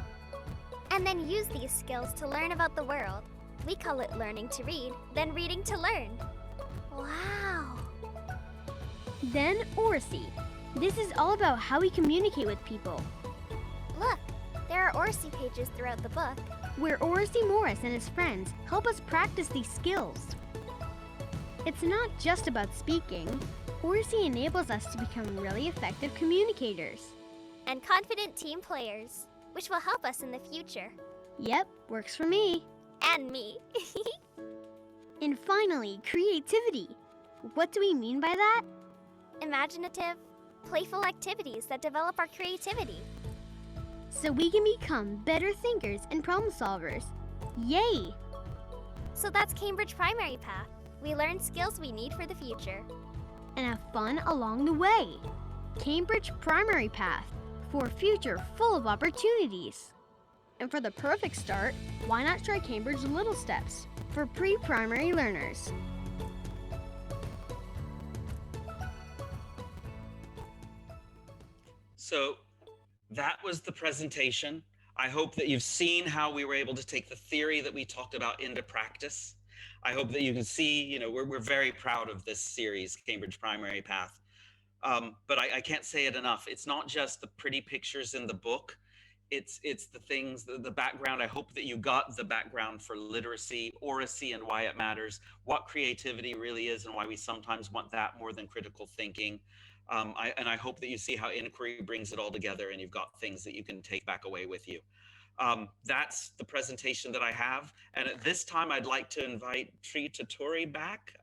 And then use these skills to learn about the world. We call it learning to read, then reading to learn. Wow! Then Oracy. This is all about how we communicate with people. Look, there are Oracy pages throughout the book. Where Oracy Morris and his friends help us practice these skills. It's not just about speaking. Oracy enables us to become really effective communicators. And confident team players, which will help us in the future. Yep, works for me. And me. And finally, creativity. What do we mean by that? Imaginative, playful activities that develop our creativity. So we can become better thinkers and problem solvers. Yay! So that's Cambridge Primary Path. We learn skills we need for the future. And have fun along the way. Cambridge Primary Path, for a future full of opportunities. And for the perfect start, why not try Cambridge Little Steps for pre-primary learners? So that was the presentation. I hope that you've seen how we were able to take the theory that we talked about into practice. I hope that you can see, we're very proud of this series, Cambridge Primary Path. But I can't say it enough. It's not just the pretty pictures in the book. It's the things, the background. I hope that you got the background for literacy, oracy, and why it matters, what creativity really is, and why we sometimes want that more than critical thinking. I hope that you see how inquiry brings it all together, and you've got things that you can take back away with you. That's the presentation that I have. And at this time, I'd like to invite Tree Tatori back.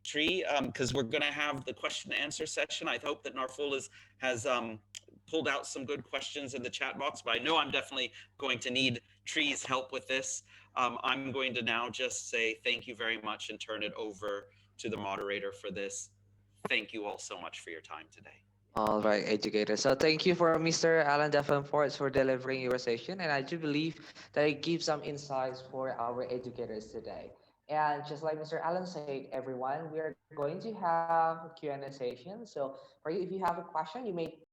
Tree, because we're going to have the question and answer session. I hope that Narful has pulled out some good questions in the chat box, but I know I'm definitely going to need Tree's help with this. I'm going to now just say thank you very much and turn it over to the moderator for this. Thank you all so much for your time today. All right, educators. So thank you for Mr. Alan Davenport for delivering your session. And I do believe that it gives some insights for our educators today. And just like Mr. Alan said, everyone, we are going to have a Q&A session. So for you, if you have a question, you may